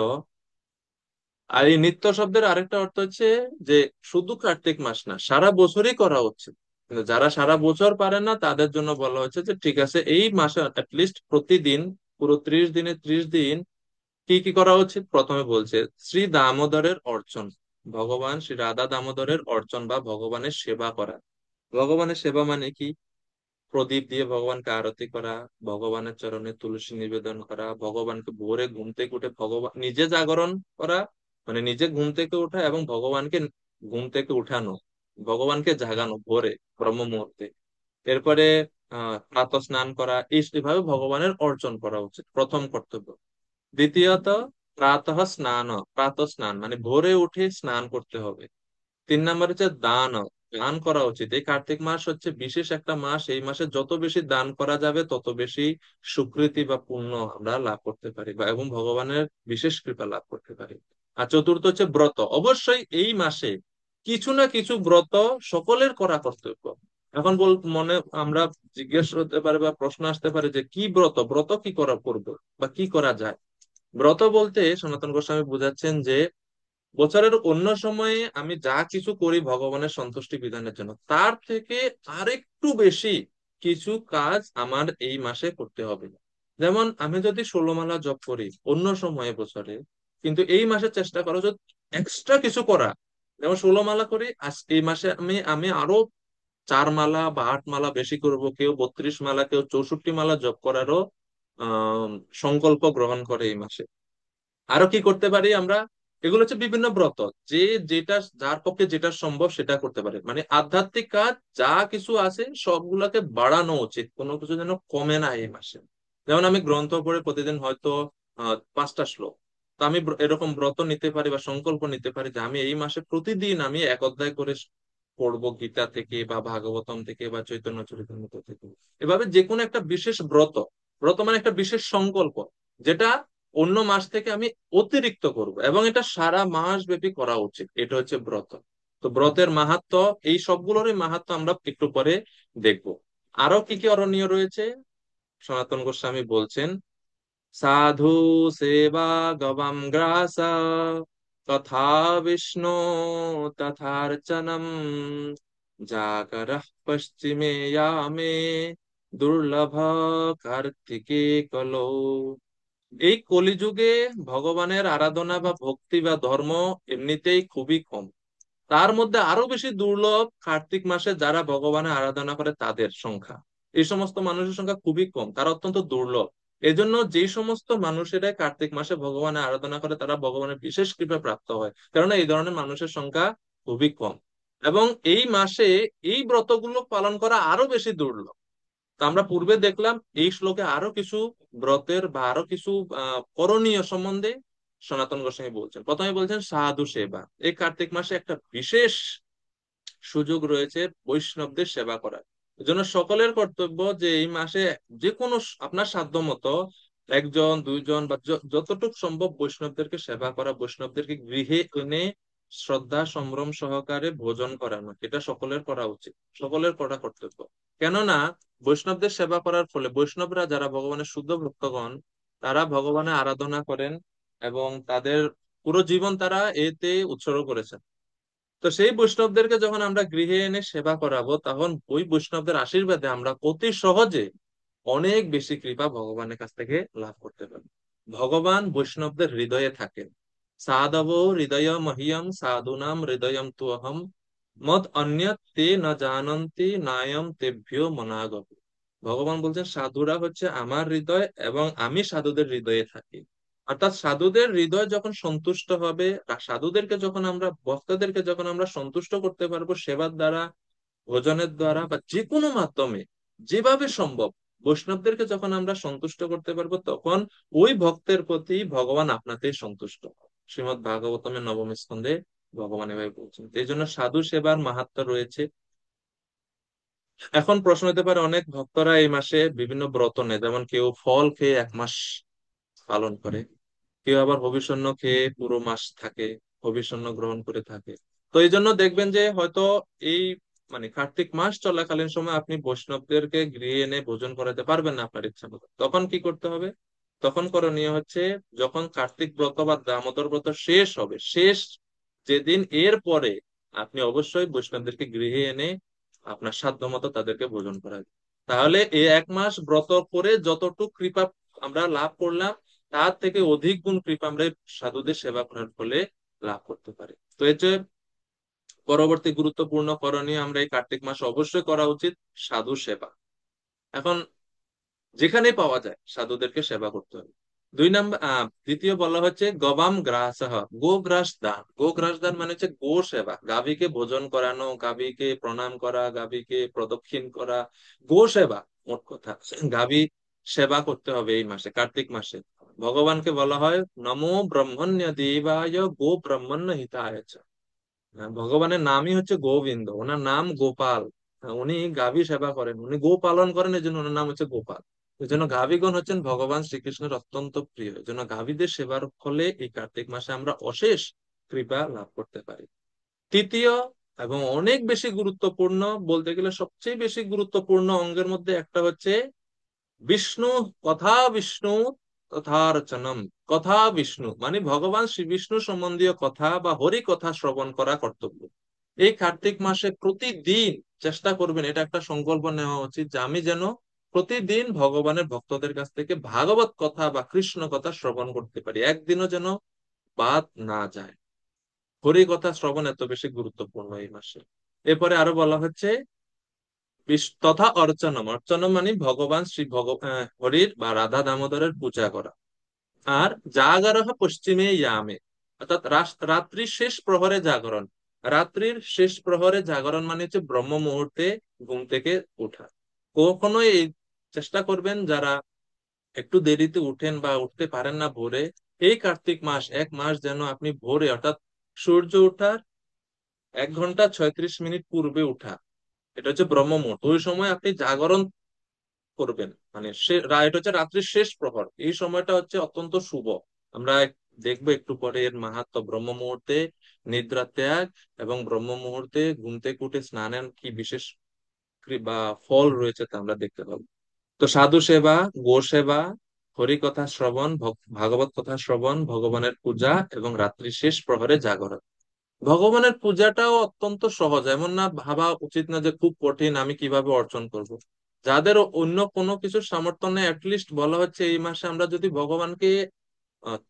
আর এই নিত্য শব্দের আরেকটা অর্থ হচ্ছে যে শুধু কার্তিক মাস না, সারা বছরই করা হচ্ছে। কিন্তু যারা সারা বছর পারেন না, তাদের জন্য বলা হচ্ছে যে ঠিক আছে, এই মাসে অ্যাটলিস্ট প্রতিদিন, পুরো 30 দিনে 30 দিন কি কি করা উচিত। প্রথমে বলছে শ্রী দামোদরের অর্চন, ভগবান শ্রী রাধা দামোদরের অর্চন বা ভগবানের সেবা করা। ভগবানের সেবা মানে কি? প্রদীপ দিয়ে ভগবানকে আরতি করা, ভগবানের চরণে তুলসী নিবেদন করা, ভগবানকে ভোরে ঘুম থেকে উঠে ভগবান নিজে জাগরণ করা, মানে নিজে ঘুম থেকে ওঠা এবং ভগবানকে ঘুম থেকে উঠানো, ভগবানকে জাগানো ভোরে ব্রহ্ম মুহূর্তে। এরপরে প্রাতঃ স্নান করা, এইভাবে ভগবানের অর্চন করা উচিত, প্রথম কর্তব্য। দ্বিতীয়ত প্রাতঃ স্নান মানে ভোরে উঠে স্নান করতে হবে। 3 নম্বর হচ্ছে দান, দান করা উচিত। এই কার্তিক মাস হচ্ছে বিশেষ একটা মাস, এই মাসে যত বেশি দান করা যাবে তত বেশি সুকৃতি বা পুণ্য আমরা লাভ করতে পারি বা এবং ভগবানের বিশেষ কৃপা লাভ করতে পারি। আর চতুর্থ হচ্ছে ব্রত, অবশ্যই এই মাসে কিছু না কিছু ব্রত সকলের করা কর্তব্য। এখন মনে আমরা জিজ্ঞেস হতে পারে বা প্রশ্ন আসতে পারে যে কি ব্রত, ব্রত কি করা করবো বা কি করা যায়। ব্রত বলতে সনাতন গোস্বামী বুঝাচ্ছেন যে বছরের অন্য সময়ে আমি যা কিছু করি ভগবানের সন্তুষ্টি বিধানের জন্য, তার থেকে আরেকটু বেশি কিছু কাজ আমার এই মাসে করতে হবে। যেমন আমি যদি 16 মালা জপ করি অন্য সময়ে বছরে, কিন্তু এই মাসে চেষ্টা করো যে এক্সট্রা কিছু করা। যেমন 16 মালা করি, আজ এই মাসে আমি আমি আরো 4 মালা বা 8 মালা বেশি করব, কেউ 32 মালা, কেউ 64 মালা জপ করারও আহ সংকল্প গ্রহণ করে এই মাসে। আরো কি করতে পারি আমরা? এগুলো হচ্ছে বিভিন্ন ব্রত, যে যেটা যার পক্ষে যেটা সম্ভব সেটা করতে পারে। মানে আধ্যাত্মিক কাজ যা কিছু আছে সবগুলোকে বাড়ানো উচিত, কোনো কিছু যেন কমে না এই মাসে। যেমন আমি গ্রন্থ পড়ে প্রতিদিন হয়তো 5টা শ্লোক, তো আমি এরকম ব্রত নিতে পারি বা সংকল্প নিতে পারি যে আমি এই মাসে প্রতিদিন আমি 1 অধ্যায় করে পড়বো গীতা থেকে বা ভাগবতম থেকে বা চৈতন্য চরিতামৃত থেকে। এভাবে যে কোনো একটা বিশেষ ব্রত, ব্রত মানে একটা বিশেষ সংকল্প, যেটা অন্য মাস থেকে আমি অতিরিক্ত করব এবং এটা সারা মাস ব্যাপী করা উচিত, এটা হচ্ছে ব্রত। তো ব্রতের মাহাত্ম্য, এই সবগুলোরই মাহাত্ম্য আমরা একটু পরে দেখব। আরো কি কি অরণ্য রয়েছে সনাতন গোস্বামী বলছেন, সাধু সেবা গবাম গ্রাসা তথা বিষ্ণু তথার্চনম জাগরঃ পশ্চিমে ইয়ামে দুর্লভ কার্তিকে কলো। এই কলিযুগে ভগবানের আরাধনা বা ভক্তি বা ধর্ম এমনিতেই খুবই কম। তার মধ্যে আরো বেশি দুর্লভ কার্তিক মাসে যারা ভগবানের আরাধনা করে তাদের সংখ্যা। এই সমস্ত মানুষের সংখ্যা খুবই কম, তারা অত্যন্ত দুর্লভ। এজন্য যে সমস্ত মানুষেরা কার্তিক মাসে ভগবানের আরাধনা করে তারা ভগবানের বিশেষ কৃপা প্রাপ্ত হয়, কারণ এই ধরনের মানুষের সংখ্যা খুবই কম। এবং এই মাসে এই ব্রতগুলো পালন করা আরো বেশি দুর্লভ। তো আমরা পূর্বে দেখলাম এই শ্লোকে আরো কিছু ব্রতের বা আরো কিছু করণীয় সম্বন্ধে সনাতন গোস্বামী বলছেন। প্রথমে বলছেন সাধু সেবা। এই কার্তিক মাসে একটা বিশেষ সুযোগ রয়েছে বৈষ্ণবদের সেবা করার। এজন্য সকলের কর্তব্য যে এই মাসে যে কোনো আপনার সাধ্য মতো একজন দুইজন বা যতটুকু সম্ভব বৈষ্ণবদেরকে সেবা করা, বৈষ্ণবদেরকে গৃহে এনে শ্রদ্ধা সম্ভ্রম সহকারে ভোজন করানো, এটা সকলের করা উচিত, সকলের করা কর্তব্য। কেননা বৈষ্ণবদের সেবা করার ফলে বৈষ্ণবরা যারা ভগবানের শুদ্ধ ভক্তগণ, তারা ভগবানের আরাধনা করেন এবং তাদের পুরো জীবন তারা এতে উৎসর্গ করেছেন। তো সেই বৈষ্ণবদেরকে যখন আমরা গৃহে এনে সেবা করাবো, তখন ওই বৈষ্ণবদের আশীর্বাদে আমরা অতি সহজে অনেক বেশি কৃপা ভগবানের কাছ থেকে লাভ করতে পারি। ভগবান বৈষ্ণবদের হৃদয়ে থাকেন। সাধব হৃদয় মহিয়ম সাধুনাম হৃদয়ম তু অহম মদ অন্যত তে না জানন্তি নায়ম তেভ্যো মনাগত। ভগবান বলছেন সাধুরা হচ্ছে আমার হৃদয় এবং আমি সাধুদের হৃদয়ে থাকি। অর্থাৎ সাধুদের হৃদয় যখন সন্তুষ্ট হবে, আর সাধুদেরকে যখন আমরা ভক্তদেরকে যখন আমরা সন্তুষ্ট করতে পারবো সেবার দ্বারা, ভোজনের দ্বারা বা যে কোনো মাধ্যমে, যেভাবে সম্ভব বৈষ্ণবদেরকে যখন আমরা সন্তুষ্ট করতে পারবো, তখন ওই ভক্তের প্রতি ভগবান আপনাতেই সন্তুষ্ট। শ্রীমদ্ ভাগবতমের নবম স্কন্ধে ভগবান এভাবে বলছেন। এই জন্য সাধু সেবার মাহাত্ম্য রয়েছে। এখন প্রশ্ন হতে পারে, অনেক ভক্তরা এই মাসে বিভিন্ন ব্রত নেয়, যেমন কেউ ফল খেয়ে এক মাস পালন করে, কেউ আবার হবিষণ্য খেয়ে পুরো মাস থাকে, হবিষণ্য গ্রহণ করে থাকে। তো এই জন্য দেখবেন যে হয়তো এই মানে কার্তিক মাস চলাকালীন সময় আপনি বৈষ্ণবদেরকে গৃহে এনে ভোজন করাতে পারবেন না আপনার ইচ্ছা মতো। তখন কি করতে হবে? তখন করণীয় হচ্ছে, যখন কার্তিক ব্রত বা দামোদর ব্রত শেষ হবে, শেষ যেদিন এর পরে আপনি অবশ্যই বৈষ্ণবদেরকে গৃহে এনে আপনার সাধ্য মতো তাদেরকে ভোজন করাবেন। তাহলে এই এক মাস ব্রত করে যতটুকু কৃপা আমরা লাভ করলাম, তার থেকে অধিক গুণ কৃপা আমরা এই সাধুদের সেবা করার ফলে লাভ করতে পারি। তো এই যে পরবর্তী গুরুত্বপূর্ণ করণীয় আমরা এই কার্তিক মাসে অবশ্যই করা উচিত সাধু সেবা। এখন যেখানে পাওয়া যায় সাধুদেরকে সেবা করতে হবে। দুই নাম্বার দ্বিতীয় বলা হচ্ছে গবাম গ্রাস, গো গ্রাস দান। গো গ্রাস দান মানে হচ্ছে গো সেবা, গাভীকে ভোজন করানো, গাভীকে প্রণাম করা, গাভীকে প্রদক্ষিণ করা, গো সেবা। মোট কথা গাভী সেবা করতে হবে এই মাসে, কার্তিক মাসে। ভগবানকে বলা হয় নমো ব্রহ্মণ্য দেবায় গো ব্রহ্মণ্য হিতায় চ। ভগবানের নামই হচ্ছে গোবিন্দ, ওনার নাম গোপাল। উনি গাভী সেবা করেন, উনি গো পালন করেন, এই জন্য ওনার নাম হচ্ছে গোপাল। এই জন্য গাভীগণ হচ্ছেন ভগবান শ্রীকৃষ্ণের অত্যন্ত প্রিয়। এই জন্য গাভীদের সেবার ফলে এই কার্তিক মাসে আমরা অশেষ কৃপা লাভ করতে পারি। তৃতীয় এবং অনেক বেশি গুরুত্বপূর্ণ, বলতে গেলে সবচেয়ে বেশি গুরুত্বপূর্ণ অঙ্গের মধ্যে একটা হচ্ছে বিষ্ণু কথা বিষ্ণু তথার্চনম। কথা বিষ্ণু মানে ভগবান শ্রী বিষ্ণু সম্বন্ধীয় কথা বা হরি কথা শ্রবণ করা কর্তব্য। এই কার্তিক মাসে প্রতিদিন চেষ্টা করবেন, এটা একটা সংকল্প নেওয়া উচিত যে আমি যেন প্রতিদিন ভগবানের ভক্তদের কাছ থেকে ভাগবত কথা বা কৃষ্ণ কথা শ্রবণ করতে পারি, একদিনও যেন বাদ না যায়। হরি কথা শ্রবণ এত বেশি গুরুত্বপূর্ণ এই মাসে। এরপরে আরো বলা হচ্ছে তথা অর্চনম। অর্চনম মানে ভগবান হরির বা রাধা দামোদরের পূজা করা। আর জাগরহ পশ্চিমে ইয়ামে, অর্থাৎ রাত্রির শেষ প্রহরে জাগরণ। রাত্রির শেষ প্রহরে জাগরণ মানে হচ্ছে ব্রহ্ম মুহূর্তে ঘুম থেকে ওঠা। কখনো এই চেষ্টা করবেন যারা একটু দেরিতে উঠেন বা উঠতে পারেন না ভোরে, এই কার্তিক মাস এক মাস যেন আপনি ভোরে, অর্থাৎ সূর্য ওঠার 1 ঘন্টা 36 মিনিট পূর্বে উঠা। এটা হচ্ছে ব্রহ্ম মুহূর্ত, ওই সময় আপনি জাগরণ করবেন। মানে এটা হচ্ছে রাত্রির শেষ প্রহর, এই সময়টা হচ্ছে অত্যন্ত শুভ। আমরা দেখবো একটু পরে এর মাহাত্ম্য, ব্রহ্ম মুহূর্তে নিদ্রা ত্যাগ এবং ব্রহ্ম মুহূর্তে ঘুম থেকে উঠে স্নানের কি বিশেষ বা ফল রয়েছে তা আমরা দেখতে পাবো। তো সাধু সেবা, গো সেবা, হরি কথা শ্রবণ, ভাগবত কথা শ্রবণ, ভগবানের পূজা এবং রাত্রি শেষ প্রহরে জাগরণ। ভগবানের পূজাটাও অত্যন্ত সহজ, এমন না ভাবা উচিত না যে খুব কঠিন, আমি কিভাবে অর্জন করব। যাদের অন্য কোনো কিছুর সামর্থ্য নেই, অ্যাটলিস্ট বলা হচ্ছে এই মাসে আমরা যদি ভগবানকে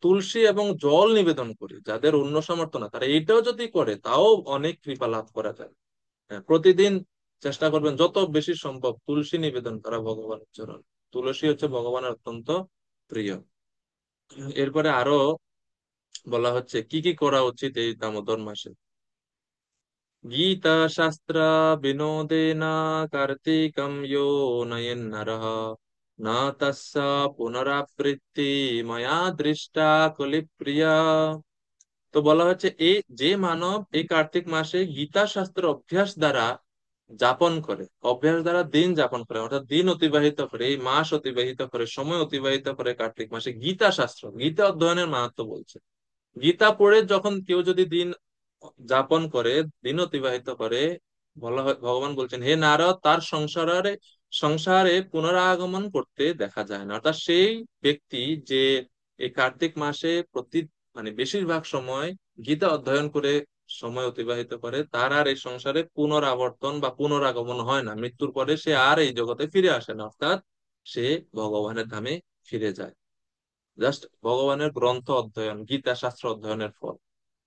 তুলসী এবং জল নিবেদন করি, যাদের অন্য সামর্থ্য না, তারা এইটাও যদি করে তাও অনেক কৃপা লাভ করা যায়। হ্যাঁ, প্রতিদিন চেষ্টা করবেন যত বেশি সম্ভব তুলসী নিবেদন করা ভগবানের চরণ। তুলসী হচ্ছে ভগবানের অত্যন্ত প্রিয়। এরপরে আরো বলা হচ্ছে কি কি করা উচিত এই দামোদর মাসে। গীতা শাস্ত্র বিনোদেন কার্তিকম ইয়ো নয়ন্নরঃ না তস্য পুনরাবৃত্তি ময়া দৃষ্টা কলিপ্রিয়া। তো বলা হচ্ছে এই যে মানব এই কার্তিক মাসে গীতা শাস্ত্র অভ্যাস দ্বারা যাপন করে, অভ্যাস দ্বারা দিন যাপন করে, অর্থাৎ দিন অতিবাহিত করে, এই মাস অতিবাহিত করে, সময় অতিবাহিত করে কার্তিক মাসে গীতা শাস্ত্র, গীতা অধ্যয়নের মাহাত্ম্য বলছে। গীতা পড়ে যখন কেউ যদি দিন যাপন করে, দিন অতিবাহিত করে, বলা হয় ভগবান বলছেন হে নারদ, তার সংসারে সংসারে পুনরাগমন করতে দেখা যায় না। অর্থাৎ সেই ব্যক্তি যে এই কার্তিক মাসে মানে বেশিরভাগ সময় গীতা অধ্যয়ন করে সময় অতিবাহিত করে, তার আর এই সংসারে পুনরাবর্তন বা পুনরাগমন হয় না। মৃত্যুর পরে সে আর এই জগতে ফিরে আসে না, অর্থাৎ সে ভগবানের ধামে ফিরে যায়। জাস্ট ভগবানের গ্রন্থ অধ্যয়ন, গীতা শাস্ত্র অধ্যয়নের ফল।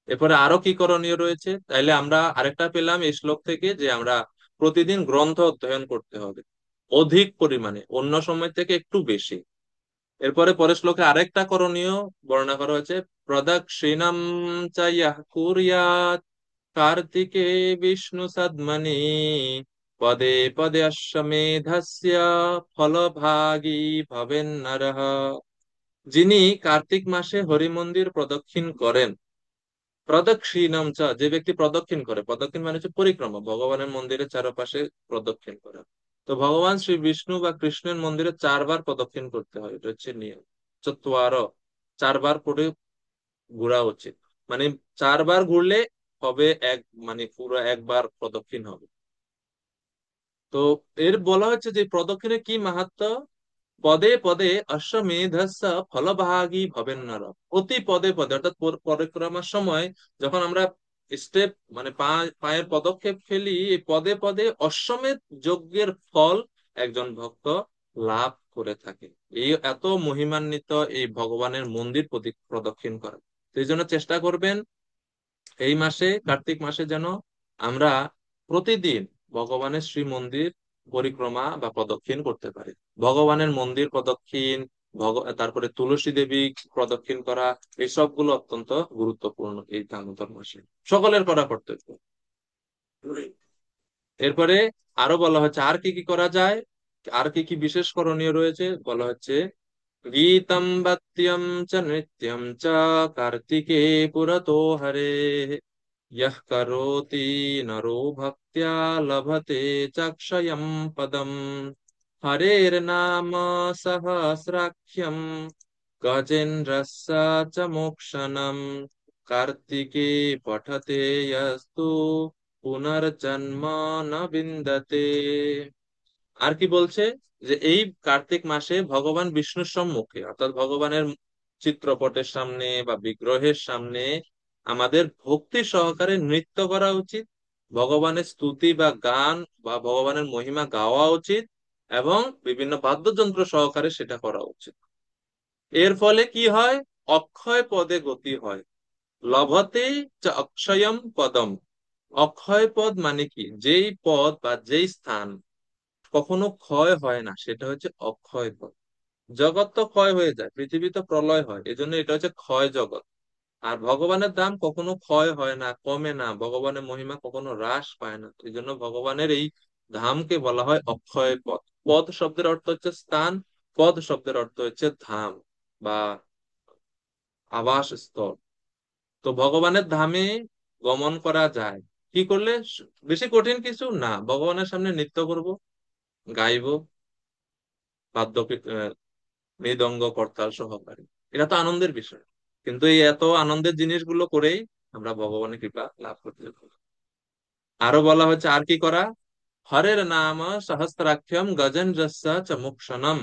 এরপরে আরো কি করণীয় রয়েছে, তাইলে আমরা আরেকটা পেলাম এই শ্লোক থেকে যে আমরা প্রতিদিন গ্রন্থ অধ্যয়ন করতে হবে অধিক পরিমাণে, অন্য সময় থেকে একটু বেশি। এরপরে পরের শ্লোকে আরেকটা করণীয় বর্ণনা করা হয়েছে, প্রদক্ষিণাম চ ইয়ঃ কুর্যাৎ কার্তিকে বিষ্ণু সদ্মনি পদে পদে অশ্বমেধস্য ফলভাগী ভবেন্নরঃ। যিনি কার্তিক মাসে হরি মন্দির প্রদক্ষিণ করেন, প্রদক্ষিণম চ, যে ব্যক্তি প্রদক্ষিণ করে, প্রদক্ষিণ মানে হচ্ছে পরিক্রমা, ভগবানের মন্দিরের চারপাশে প্রদক্ষিণ করা। তো ভগবান শ্রী বিষ্ণু বা কৃষ্ণের মন্দিরে 4 বার প্রদক্ষিণ করতে হয়, এটা হচ্ছে নিয়ম। চতুয়ার, 4 বার করে ঘোরা উচিত। মানে 4 বার ঘুরলে হবে এক, মানে পুরো একবার প্রদক্ষিণ হবে। তো এর বলা হচ্ছে যে প্রদক্ষিণে কি মাহাত্ম্য, পদে পদে অশ্বমেধস্য ফলভাগী ভবেন নর। প্রতি পদে পদে অর্থাৎ পরিক্রমার সময় যখন আমরা স্টেপ মানে পায়ের পদক্ষেপ ফেলি, এই পদে পদে অশ্বমেধ যজ্ঞের ফল একজন ভক্ত লাভ করে থাকে। এই এত মহিমান্বিত এই ভগবানের মন্দির প্রদক্ষিণ করা। সেই জন্য চেষ্টা করবেন এই মাসে, কার্তিক মাসে যেন আমরা প্রতিদিন ভগবানের শ্রী মন্দির পরিক্রমা বা প্রদক্ষিণ করতে পারি। ভগবানের মন্দির প্রদক্ষিণ, তারপরে তুলসী দেবী প্রদক্ষিণ করা, এই সবগুলো অত্যন্ত গুরুত্বপূর্ণ এই দামোদর মাসে, সকলের করা কর্তব্য। এরপরে আরো বলা হচ্ছে আর কি কি করা যায়, আর কি কি বিশেষ করণীয় রয়েছে, বলা হচ্ছে গীতম বাত্যম চ নৃত্যম চ কার্তিকে পুরতো হরে यः करोति नरो भक्त्या लभते चक्षयं पदम् हरेर्नाम सहस्राख्यं गजेन्द्रस्य च मोक्षणम् कार्तिके पठते यस्तु पुनर्जन्म न विन्दते। আর কি বলছে যে এই কার্তিক মাসে ভগবান বিষ্ণুর সম্মুখে, অর্থাৎ ভগবানের চিত্রপটের সামনে বা বিগ্রহের সামনে আমাদের ভক্তি সহকারে নৃত্য করা উচিত, ভগবানের স্তুতি বা গান বা ভগবানের মহিমা গাওয়া উচিত, এবং বিভিন্ন বাদ্যযন্ত্র সহকারে সেটা করা উচিত। এর ফলে কি হয়, অক্ষয় পদে গতি হয়। লভতে চ অক্ষয়ম পদম। অক্ষয় পদ মানে কি, যেই পদ বা যেই স্থান কখনো ক্ষয় হয় না, সেটা হচ্ছে অক্ষয় পদ। জগৎ তো ক্ষয় হয়ে যায়, পৃথিবী তো প্রলয় হয়, এজন্য এটা হচ্ছে ক্ষয় জগৎ। আর ভগবানের দাম কখনো ক্ষয় হয় না, কমে না, ভগবানের মহিমা কখনো হ্রাস পায় না, এই জন্য ভগবানের এই ধামকে বলা হয় অক্ষয় পদ। পদ শব্দের অর্থ হচ্ছে স্থান, পদ শব্দের অর্থ হচ্ছে ধাম বা আবাসস্থল। তো ভগবানের ধামে গমন করা যায় কি করলে, বেশি কঠিন কিছু না, ভগবানের সামনে নৃত্য করব, গাইবো, বাদ্য মৃদঙ্গ করতাল সহকারে, এটা তো আনন্দের বিষয়। কিন্তু এই এত আনন্দের জিনিসগুলো করেই আমরা ভগবানের কৃপা লাভ করতে পারি। আরো বলা হচ্ছে আর কি করা, হরের নাম সহস্রাক্ষম গজেন্দ্রস্য চ মোক্ষণম।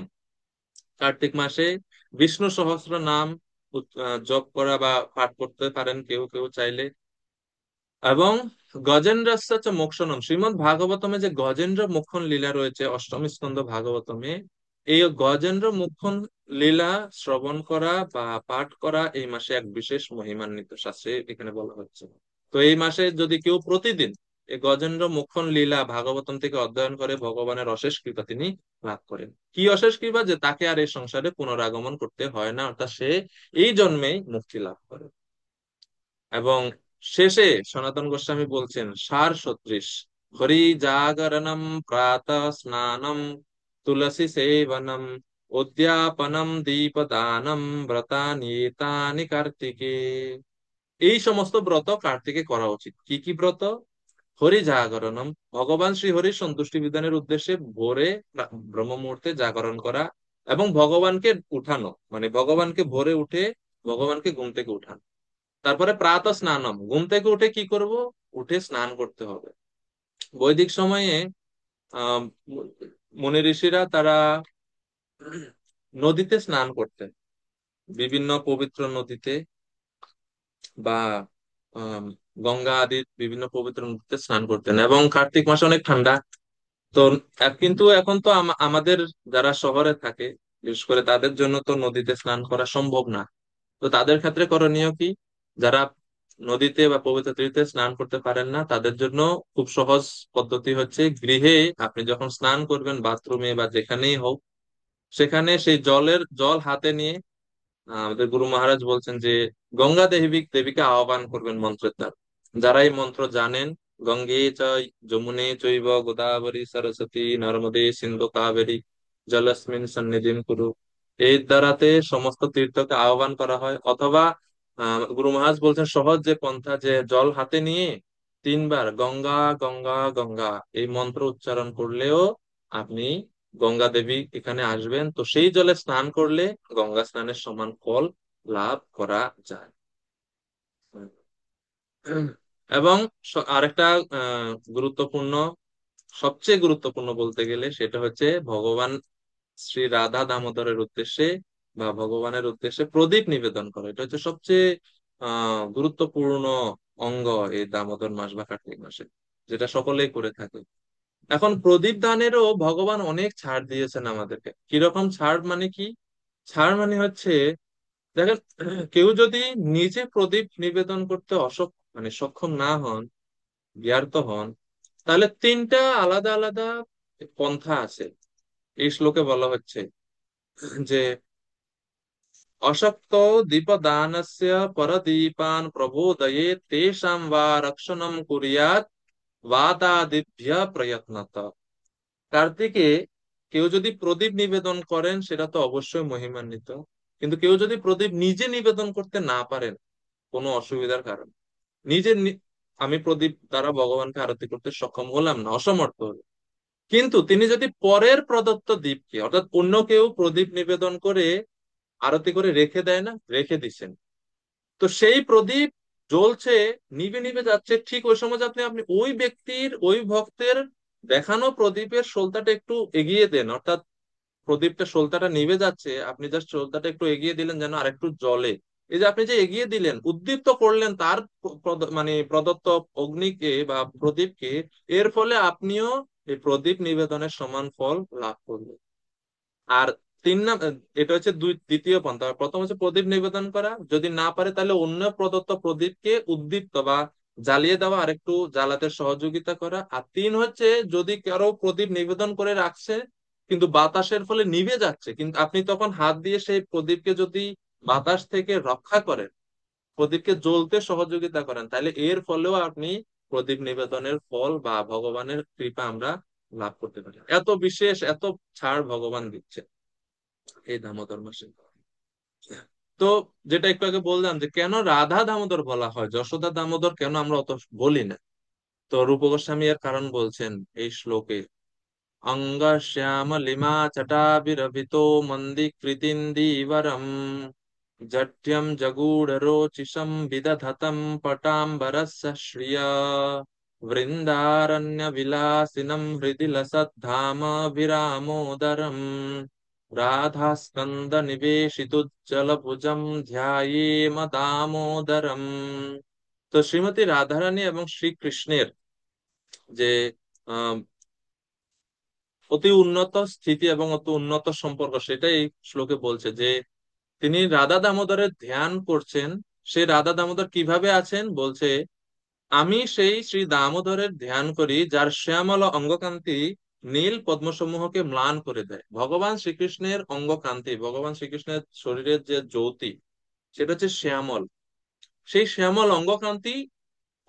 কার্তিক মাসে বিষ্ণু সহস্র নাম জপ করা বা পাঠ করতে পারেন কেউ কেউ চাইলে। এবং গজেন্দ্রস্য চ মোক্ষণম, শ্রীমদ্ ভাগবতমে যে গজেন্দ্র মোক্ষণ লীলা রয়েছে অষ্টম স্কন্ধ ভাগবতমে, এই গজেন্দ্র মুখ্যন লীলা শ্রবণ করা বা পাঠ করা এই মাসে এক বিশেষ মহিমান্বিত, শাস্ত্রে এখানে বলা হচ্ছে। তো এই মাসে যদি কেউ প্রতিদিন এই গজেন্দ্র মুখ্যন লীলা ভাগবতম থেকে অধ্যয়ন করে, ভগবানের অশেষ কৃপা তিনি লাভ করেন। কি অশেষ কৃপা? যে তাকে আর এই সংসারে পুনরাগমন করতে হয় না, অর্থাৎ সে এই জন্মেই মুক্তি লাভ করে। এবং শেষে সনাতন গোস্বামী বলছেন সার সদৃশ, হরি জাগরণম প্রাতঃ স্নানম তুলসী সেবনম উদ্যাপনম দীপদানম ব্রতানি এতানি কার্তিকে। এই সমস্ত ব্রত কার্তিকে করা উচিত। কি কি ব্রত? হরি জাগরণম, ভগবান শ্রী হরির সন্তুষ্টি বিধানের উদ্দেশ্যে ভোরে ব্রহ্ম মুহূর্তে জাগরণ করা এবং ভগবানকে উঠানো, মানে ভগবানকে ভোরে উঠে ভগবানকে ঘুম থেকে উঠানো। তারপরে প্রাত স্নানম, ঘুম থেকে উঠে কি করব? উঠে স্নান করতে হবে। বৈদিক সময়ে আহ মুনি ঋষিরা তারা নদীতে স্নান করতেন, বিভিন্ন পবিত্র নদীতে বা আম, গঙ্গা আদির বিভিন্ন পবিত্র নদীতে স্নান করতেন। এবং কার্তিক মাসে অনেক ঠান্ডা। তো কিন্তু এখন তো আমাদের যারা শহরে থাকে, বিশেষ করে তাদের জন্য তো নদীতে স্নান করা সম্ভব না। তো তাদের ক্ষেত্রে করণীয় কি? যারা নদীতে বা পবিত্র তীর্থে স্নান করতে পারেন না, তাদের জন্য খুব সহজ পদ্ধতি হচ্ছে, গৃহে আপনি যখন স্নান করবেন, বাথরুমে বা যেখানেই হোক, সেখানে সেই জল হাতে নিয়ে আমাদের গুরু মহারাজ বলছেন যে গঙ্গা দেবীকে আহ্বান করবেন মন্ত্রের দ্বারা। যারা এই মন্ত্র জানেন, গঙ্গে চ যমুনে চৈব গোদাবরী সরস্বতী নর্মদে সিন্ধু কাবেরী জলস্মিন সন্নিধিম কুরু, এই দ্বারাতে সমস্ত তীর্থকে আহ্বান করা হয়। অথবা গুরু মহারাজ বলছেন সহজ যে পন্থা, যে জল হাতে নিয়ে তিনবার গঙ্গা গঙ্গা গঙ্গা এই মন্ত্র উচ্চারণ করলেও আপনি গঙ্গা দেবী এখানে আসবেন। তো সেই জলে স্নান করলে গঙ্গা স্নানের সমান ফল লাভ করা যায়। এবং আরেকটা গুরুত্বপূর্ণ, সবচেয়ে গুরুত্বপূর্ণ বলতে গেলে সেটা হচ্ছে ভগবান শ্রী রাধা দামোদরের উদ্দেশ্যে বা ভগবানের উদ্দেশ্যে প্রদীপ নিবেদন করা। এটা হচ্ছে সবচেয়ে গুরুত্বপূর্ণ অঙ্গ এই দামোদর মাস বা কার্তিক মাসে, যেটা সকলেই করে থাকে। এখন প্রদীপ দানেরও ভগবান অনেক ছাড় দিয়েছেন আমাদেরকে। কিরকম ছাড় মানে কি? ছাড় মানে হচ্ছে, দেখেন, কেউ যদি নিজে প্রদীপ নিবেদন করতে মানে সক্ষম না হন, ব্যর্থ হন, তাহলে তিনটা আলাদা আলাদা পন্থা আছে। এই শ্লোকে বলা হচ্ছে যে অশক্ত দীপদানস্য পরদীপান প্রবোদয়ে তেষাং বা রক্ষণম কুর্যাৎ বাদাদিভ্য প্রয়ত্নত। কার্তিকে কেউ যদি প্রদীপ নিবেদন করেন সেটা তো অবশ্যই মহিমান্বিত, কিন্তু কেউ যদি প্রদীপ নিজে নিবেদন করতে না পারেন কোনো অসুবিধার কারণ, নিজে আমি প্রদীপ দ্বারা ভগবানকে আরতি করতে সক্ষম হলাম না, অসমর্থ হলাম, কিন্তু তিনি যদি পরের প্রদত্ত দীপকে, অর্থাৎ অন্য কেউ প্রদীপ নিবেদন করে আরতি করে রেখে দেয় না, রেখে দিছেন, তো সেই প্রদীপ জ্বলছে, নিভে নিভে যাচ্ছে, ঠিক ওই সময় আপনি আপনি ওই ব্যক্তির, ওই ভক্তের দেখানো প্রদীপের সলতাটা একটু এগিয়ে দেন, অর্থাৎ প্রদীপটা সলতাটা নিভে যাচ্ছে, আপনি জাস্ট সলতাটা একটু এগিয়ে দিলেন যেন আরেকটু জ্বলে। এই যে আপনি যে এগিয়ে দিলেন, উদ্দীপ্ত করলেন তার মানে প্রদত্ত অগ্নিকে বা প্রদীপকে, এর ফলে আপনিও এই প্রদীপ নিবেদনের সমান ফল লাভ করবেন। আর এটা হচ্ছে দ্বিতীয় পন্থা। প্রথম হচ্ছে প্রদীপ নিবেদন করা, যদি না পারে তাহলে অন্য প্রদত্ত প্রদীপকে উদ্দীপ্ত বা জ্বালিয়ে দেওয়া, আরেকটু জ্বালাতে সহযোগিতা করা। আর তিন হচ্ছে, যদি কারো প্রদীপ নিবেদন করে রাখছে কিন্তু বাতাসের ফলে নিভে যাচ্ছে, কিন্তু আপনি তখন হাত দিয়ে সেই প্রদীপকে যদি বাতাস থেকে রক্ষা করেন, প্রদীপকে জ্বলতে সহযোগিতা করেন, তাহলে এর ফলেও আপনি প্রদীপ নিবেদনের ফল বা ভগবানের কৃপা আমরা লাভ করতে পারি। এত বিশেষ, এত ছাড় ভগবান দিচ্ছে এই দামোদর মাসে। তো যেটা একটু আগে বললাম যে কেন রাধা দামোদর বলা হয়, যশোদা দামোদর কেন আমরা অত বলি না, তো রূপ গোস্বামী এর কারণ বলছেন এই শ্লোকে। অঙ্গ শ্যাম লিমা চটাবিরভিতো মন্দিকৃতিন্দীবরম জট্যম জগূঢ়রোচিষম বিদধতম পটাম্বরস্য শ্রিয়া বৃন্দারণ্য বিলাসিনম হৃদি লসদ্ধাম বিরামোদরম রাধাস্কন্দ নিবেশিতুজ্জলভুজম ধ্যায়েম দামোদরম। তো শ্রীমতী রাধারানী এবং শ্রীকৃষ্ণের যে অতি উন্নত স্থিতি এবং অতি উন্নত সম্পর্ক, সেটাই এই শ্লোকে বলছে যে তিনি রাধা দামোদরের ধ্যান করছেন। সেই রাধা দামোদর কিভাবে আছেন বলছে, আমি সেই শ্রী দামোদরের ধ্যান করি যার শ্যামল অঙ্গকান্তি নীল পদ্মসমূহকে ম্লান করে দেয়। ভগবান শ্রীকৃষ্ণের অঙ্গকান্তি, ভগবান শ্রীকৃষ্ণের শরীরের যে জ্যোতি, সেটা হচ্ছে শ্যামল। সেই শ্যামল অঙ্গকান্তি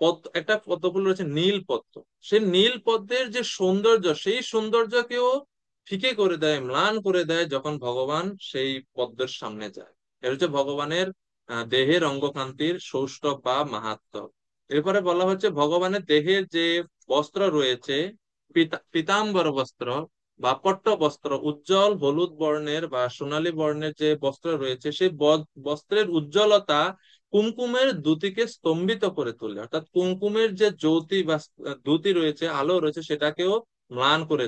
পদ্ম, একটা পদ্ম ফুল রয়েছে নীল পদ্ম, সেই নীল পদ্মের যে সৌন্দর্য, সেই সৌন্দর্যকেও ফিকে করে দেয়, ম্লান করে দেয় যখন ভগবান সেই পদ্মের সামনে যায়। এটা হচ্ছে ভগবানের দেহের অঙ্গকান্তির সৌষ্ঠব বা মাহাত্ম্য। এরপরে বলা হচ্ছে ভগবানের দেহের যে বস্ত্র রয়েছে, পীতাম্বর বস্ত্র বা পট্ট বস্ত্র, উজ্জ্বল হলুদ বর্ণের বা সোনালী বর্ণের যে বস্ত্র রয়েছে, সেই বস্ত্রের উজ্জ্বলতা কুমকুমের দ্যুতিকে স্তম্ভিত করে তোলে। অর্থাৎ কুমকুমের যে জ্যোতি বা দ্যুতি রয়েছে, আলো রয়েছে, সেটাকেও ম্লান করে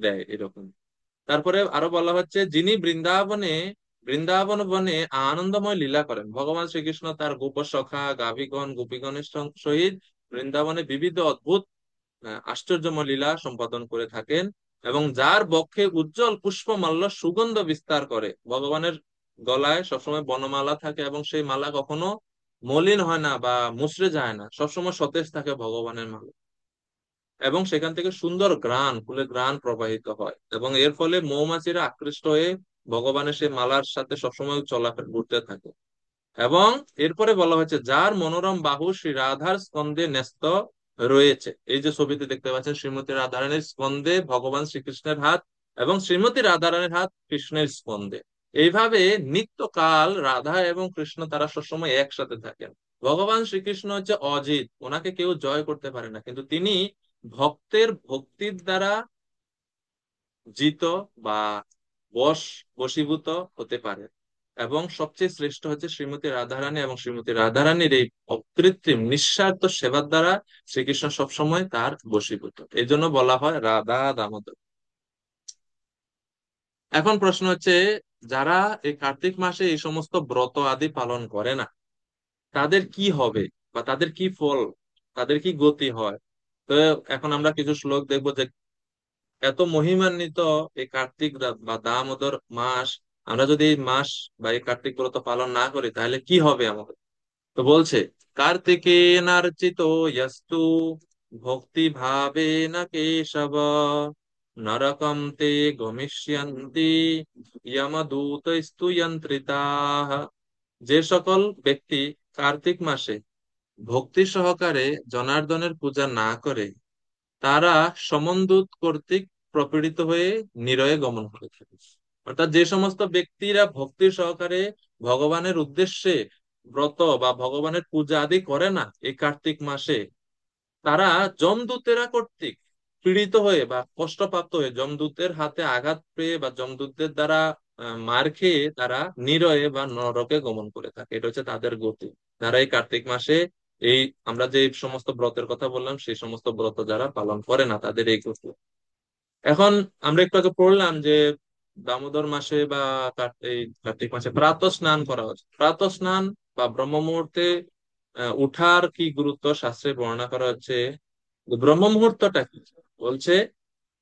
দেয় এরকম। তারপরে আরো বলা হচ্ছে যিনি বৃন্দাবন বনে আনন্দময় লীলা করেন। ভগবান শ্রীকৃষ্ণ তার গোপসখা গাভীগণ গোপীগণের সহিত বৃন্দাবনে বিবিধ অদ্ভুত আশ্চর্যময় লীলা সম্পাদন করে থাকেন, এবং যার বক্ষে উজ্জ্বল পুষ্পমাল্য সুগন্ধ বিস্তার করে। ভগবানের গলায় সবসময় বনমালা থাকে এবং সেই মালা কখনো মলিন হয় না বা মুচড়ে যায় না, সবসময় সতেজ থাকে ভগবানের মালা। এবং সেখান থেকে সুন্দর ঘ্রাণ, ফুলের ঘ্রাণ প্রবাহিত হয়, এবং এর ফলে মৌমাছিরা আকৃষ্ট হয়ে ভগবানের সেই মালার সাথে সবসময় চলাফেরা ঘুরতে থাকে। এবং এরপরে বলা হয়েছে যার মনোরম বাহু শ্রী রাধার স্কন্ধে ন্যস্ত রয়েছে। এই যে ছবিতে দেখতে পাচ্ছেন, শ্রীমতী রাধারানীর স্কন্ধে ভগবান শ্রীকৃষ্ণের হাত এবং শ্রীমতী রাধারানীর হাত কৃষ্ণের স্কন্ধে। এইভাবে নিত্যকাল রাধা এবং কৃষ্ণ তারা সবসময় একসাথে থাকেন। ভগবান শ্রীকৃষ্ণ হচ্ছে অজিত, ওনাকে কেউ জয় করতে পারে না, কিন্তু তিনি ভক্তের ভক্তির দ্বারা জিত বা বশীভূত হতে পারে। এবং সবচেয়ে শ্রেষ্ঠ হচ্ছে শ্রীমতী রাধারানী, এবং শ্রীমতী রাধারানীর এই অকৃত্রিম নিঃস্বার্থ সেবার দ্বারা শ্রীকৃষ্ণ সবসময় তার বশীভূত। এই জন্য বলা হয় রাধা দামোদর। এখন প্রশ্ন হচ্ছে, যারা এই কার্তিক মাসে এই সমস্ত ব্রত আদি পালন করে না, তাদের কি হবে বা তাদের কি ফল, তাদের কি গতি হয়? তো এখন আমরা কিছু শ্লোক দেখবো যে এত মহিমান্বিত এই বা দামোদর মাস, আমরা যদি এই মাস বা এই কার্তিক ব্রত পালন না করি তাহলে কি হবে আমাদের। তো বলছে, কার্তিকে নার্চিত ইয়াস্তু ভক্তি ভাবে না কেশব নরকম তে গমিষ্যন্তি যমদূত স্তুয়ন্ত্রিতাঃ। যে সকল ব্যক্তি কার্তিক মাসে ভক্তি সহকারে জনার্দনের পূজা না করে, তারা সমন্দূত কর্তৃক প্রপীড়িত হয়ে নিরয়ে গমন করে থাকে। অর্থাৎ যে সমস্ত ব্যক্তিরা ভক্তি সহকারে ভগবানের উদ্দেশ্যে ব্রত বা ভগবানের পূজা আদি করে না এই কার্তিক মাসে, তারা যমদূতেরা কর্তৃক পীড়িত হয়ে বা কষ্টপ্রাপ্ত হয়ে, যমদূতের হাতে আঘাত পেয়ে বা যমদূতদের দ্বারা মার খেয়ে তারা নিরয়ে বা নরকে গমন করে থাকে। এটা হচ্ছে তাদের গতি, যারা এই কার্তিক মাসে এই আমরা যে সমস্ত ব্রতের কথা বললাম সেই সমস্ত ব্রত যারা পালন করে না, তাদের এই গতি। এখন আমরা একটু আগে পড়লাম যে দামোদর মাসে বা এই কার্তিক মাসে প্রাতঃ স্নান করা হচ্ছে। প্রাতঃ স্নান বা ব্রহ্ম মুহূর্তে উঠার কি গুরুত্ব শাস্ত্রে বর্ণনা করা হচ্ছে। ব্রহ্ম মুহূর্তটা কি বলছে,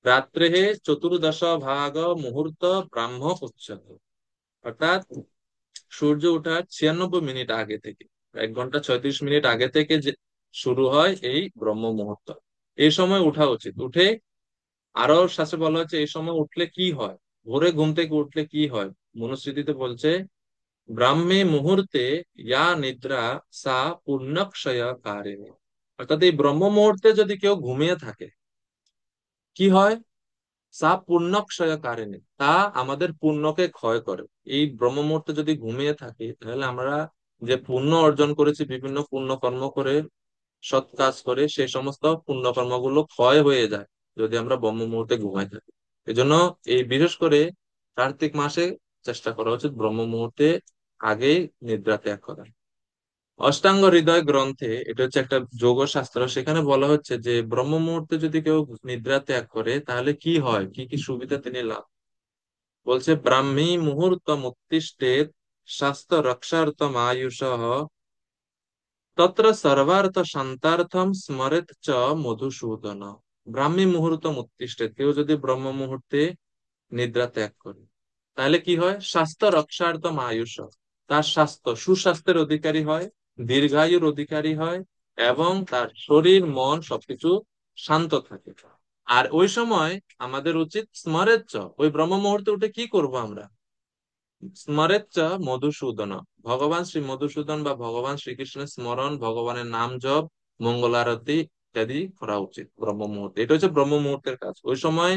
রাত্রে চতুর্দশ ভাগ মুহূর্ত ব্রাহ্ম উচ্চতে। অর্থাৎ সূর্য ওঠার 96 মিনিট আগে থেকে, 1 ঘন্টা 36 মিনিট আগে থেকে যে শুরু হয় এই ব্রহ্ম মুহূর্ত, এই সময় উঠা উচিত। উঠে আরো শাস্ত্রে বলা হচ্ছে এই সময় উঠলে কি হয়, ভোরে ঘুম থেকে উঠলে কি হয়। মনুস্মৃতিতে বলছে, ব্রাহ্মে মুহূর্তে ইয়া নিদ্রা সা পুণ্যক্ষয় কারিণী। অর্থাৎ এই ব্রহ্ম মুহূর্তে যদি কেউ ঘুমিয়ে থাকে, কি হয়, সা পুণ্যক্ষয় কারিণী, তা আমাদের পুণ্যকে ক্ষয় করে। এই ব্রহ্ম মুহূর্তে যদি ঘুমিয়ে থাকি তাহলে আমরা যে পুণ্য অর্জন করেছি বিভিন্ন পুণ্য কর্ম করে, সৎ কাজ করে, সেই সমস্ত পুণ্য কর্মগুলো ক্ষয় হয়ে যায় যদি আমরা ব্রহ্ম মুহূর্তে ঘুমাই থাকি। এজন্য এই বিশেষ করে কার্তিক মাসে চেষ্টা করা উচিত ব্রহ্ম মুহূর্তে আগেই নিদ্রা ত্যাগ করা। অষ্টাঙ্গ হৃদয় গ্রন্থে, এটা হচ্ছে একটা যোগ শাস্ত্র, সেখানে বলা হচ্ছে যে ব্রহ্ম মুহূর্তে যদি কেউ নিদ্রা ত্যাগ করে তাহলে কি হয়, কি কি সুবিধা তিনি লাভ। বলছে, ব্রাহ্মী মুহূর্ত মুক্তিষ্ঠেত স্বাস্থ্য রক্ষার্থম আয়ুষ তত্র সর্বার্থ শান্তার্থম স্মরেত চ মধুসূদন। ব্রাহ্মী মুহূর্ত উত্তিষ্ঠে, কেউ যদি ব্রহ্ম মুহূর্তে নিদ্রা ত্যাগ করে, তাহলে কি হয়? স্বাস্থ্য রক্ষার্থম আয়ুষ, তার স্বাস্থ্য সুস্বাস্থ্যের অধিকারী হয়, দীর্ঘায়ুর অধিকারী হয়, এবং তার শরীর মন সবকিছু শান্ত থাকে। আর ওই সময় আমাদের উচিত স্মরেচ্চ, ওই ব্রহ্ম মুহূর্তে উঠে কি করব আমরা? স্মরেচ্চ মধুসূদন, ভগবান শ্রী মধুসূদন বা ভগবান শ্রীকৃষ্ণের স্মরণ, ভগবানের নাম জপ, মঙ্গল আরতি ইত্যাদি করা উচিত ব্রহ্ম মুহূর্তে। এটা হচ্ছে ব্রহ্ম মুহূর্তের কাজ। ওই সময়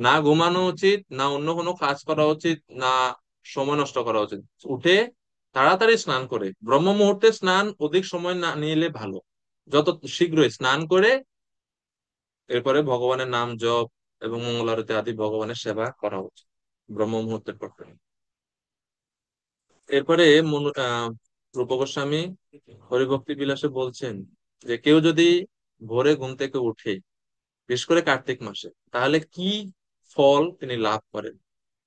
না ঘুমানো উচিত, না অন্য কোনো কাজ করা উচিত, না সময় নষ্ট করা উচিত। উঠে তাড়াতাড়ি স্নান করে, ব্রহ্ম মুহূর্তে স্নান অধিক সময় না নিলে ভালো, যত শীঘ্রই স্নান করে এরপরে ভগবানের নাম জপ এবং মঙ্গল আরতি আদি ভগবানের সেবা করা উচিত ব্রহ্ম মুহূর্তের পর। এরপরে রূপ গোস্বামী হরিভক্তি বিলাসে বলছেন যে কেউ যদি ভোরে ঘুম থেকে উঠে, বিশেষ করে কার্তিক মাসে, তাহলে কি ফল তিনি লাভ করেন?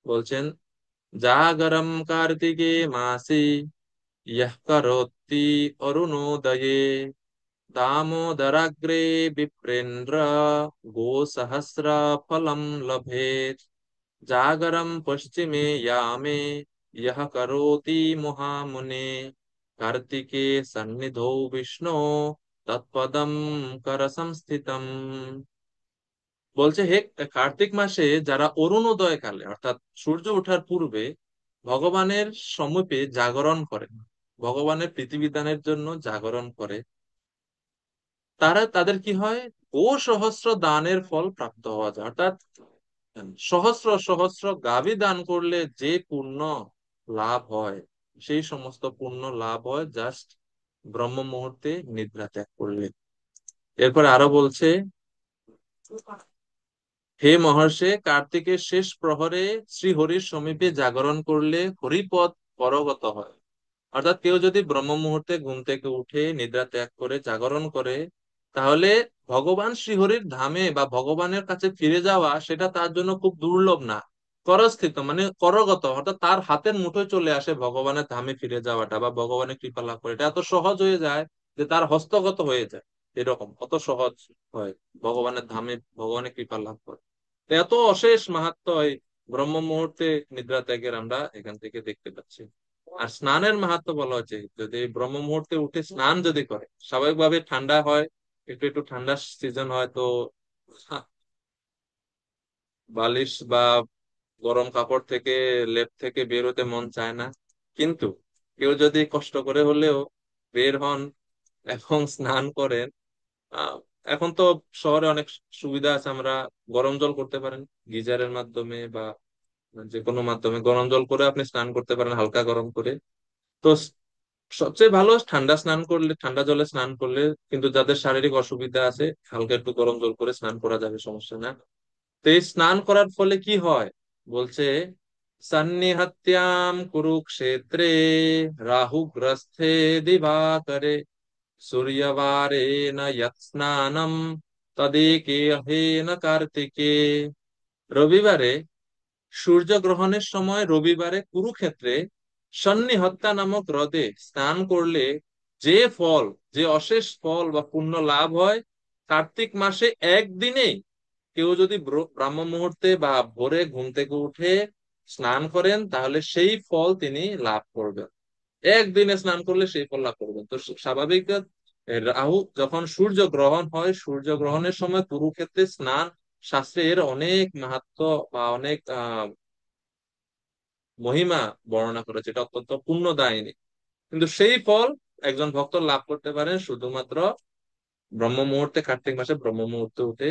বলছেন, জাগরম কার্তিকে মাসি ইয়ঃ করোতি অরুণোদয়ে দামোদরাগ্রে বিপ্রেন্দ্র গো সহস্র ফলম লভেত। जागरं पश्चिमे यामे यः करोति महामुने कार्तिके सन्निधौ विष्णु তৎপদম কর সংস্থিতম। বলছে, হে কার্তিক মাসে যারা অরুণোদয় কালে অর্থাৎ সূর্য ওঠার পূর্বে ভগবানের সমীপে জাগরণ করে, ভগবানের প্রীতিবিধানের জন্য জাগরণ করে, তাদের কি হয়? ও সহস্র দানের ফল প্রাপ্ত হওয়া যায়। অর্থাৎ সহস্র সহস্র গাভী দান করলে যে পুণ্য লাভ হয়, সেই সমস্ত পুণ্য লাভ হয় জাস্ট ব্রহ্ম মুহূর্তে নিদ্রা ত্যাগ করলে। এরপর আরো বলছে, হে মহর্ষে, কার্তিকের শেষ প্রহরে শ্রী হরির সমীপে জাগরণ করলে হরিপদ পরগত হয়। অর্থাৎ কেউ যদি ব্রহ্ম মুহূর্তে ঘুম থেকে উঠে নিদ্রা ত্যাগ করে জাগরণ করে, তাহলে ভগবান শ্রীহরির ধামে বা ভগবানের কাছে ফিরে যাওয়া সেটা তার জন্য খুব দুর্লভ না, করস্থিত মানে করগত, অর্থাৎ তার হাতের মুঠোয় চলে আসে ভগবানের ধামে ফিরে যাওয়াটা বা ভগবানের কৃপা লাভ করে। এটা এত সহজ হয়ে যায় যে তার হস্তগত হয়ে যায়, এরকম কত সহজ হয় ভগবানের ধামে ভগবানের কৃপা লাভ করে। তো এত অশেষ মাহাত্ম্য এই ব্রহ্ম মুহূর্তে নিদ্রা ত্যাগের আমরা এখান থেকে দেখতে পাচ্ছি। আর স্নানের মাহাত্ম্য বলা হচ্ছে, যদি ব্রহ্ম মুহূর্তে উঠে স্নান যদি করে, স্বাভাবিকভাবে ঠান্ডা হয়, একটু একটু ঠান্ডা সিজন হয়, তো বালিশ বা গরম কাপড় থেকে, লেপ থেকে বের হতে মন চায় না। কিন্তু কেউ যদি কষ্ট করে হলেও বের হন এবং স্নান করেন, আহ, এখন তো শহরে অনেক সুবিধা আছে, আমরা গরম জল করতে পারেন গিজারের মাধ্যমে বা যে কোনো মাধ্যমে গরম জল করে আপনি স্নান করতে পারেন হালকা গরম করে। তো সবচেয়ে ভালো ঠান্ডা স্নান করলে, ঠান্ডা জলে স্নান করলে। কিন্তু যাদের শারীরিক অসুবিধা আছে, হালকা একটু গরম জল করে স্নান করা যাবে, সমস্যা না। তো এই স্নান করার ফলে কি হয়? বলছে, সন্নিহত্যাম কুরুক্ষেত্রে রাহুগ্রস্থে দিবাকরে সূর্যবারেণ যৎ স্নানম তদেকেহেন কার্তিকে। রবিবারে, সূর্যগ্রহণের সময় রবিবারে কুরুক্ষেত্রে সন্নিহত্যা নামক হ্রদে স্নান করলে যে ফল, যে অশেষ ফল বা পুণ্য লাভ হয়, কার্তিক মাসে একদিনে কেউ যদি ব্রাহ্ম মুহূর্তে বা ভোরে ঘুম থেকে উঠে স্নান করেন, তাহলে সেই ফল তিনি লাভ করবেন। একদিনে স্নান করলে সেই ফল লাভ করবেন। তো স্বাভাবিক, রাহু যখন সূর্য গ্রহণ হয়, সূর্য গ্রহণের সময় কুরুক্ষেত্রে স্নান, শাস্ত্রের অনেক মাহাত্ম্য বা অনেক মহিমা বর্ণনা করেছে, এটা অত্যন্ত পুণ্যদায়িনী। কিন্তু সেই ফল একজন ভক্ত লাভ করতে পারেন শুধুমাত্র ব্রহ্ম মুহূর্তে, কার্তিক মাসে ব্রহ্ম মুহূর্তে উঠে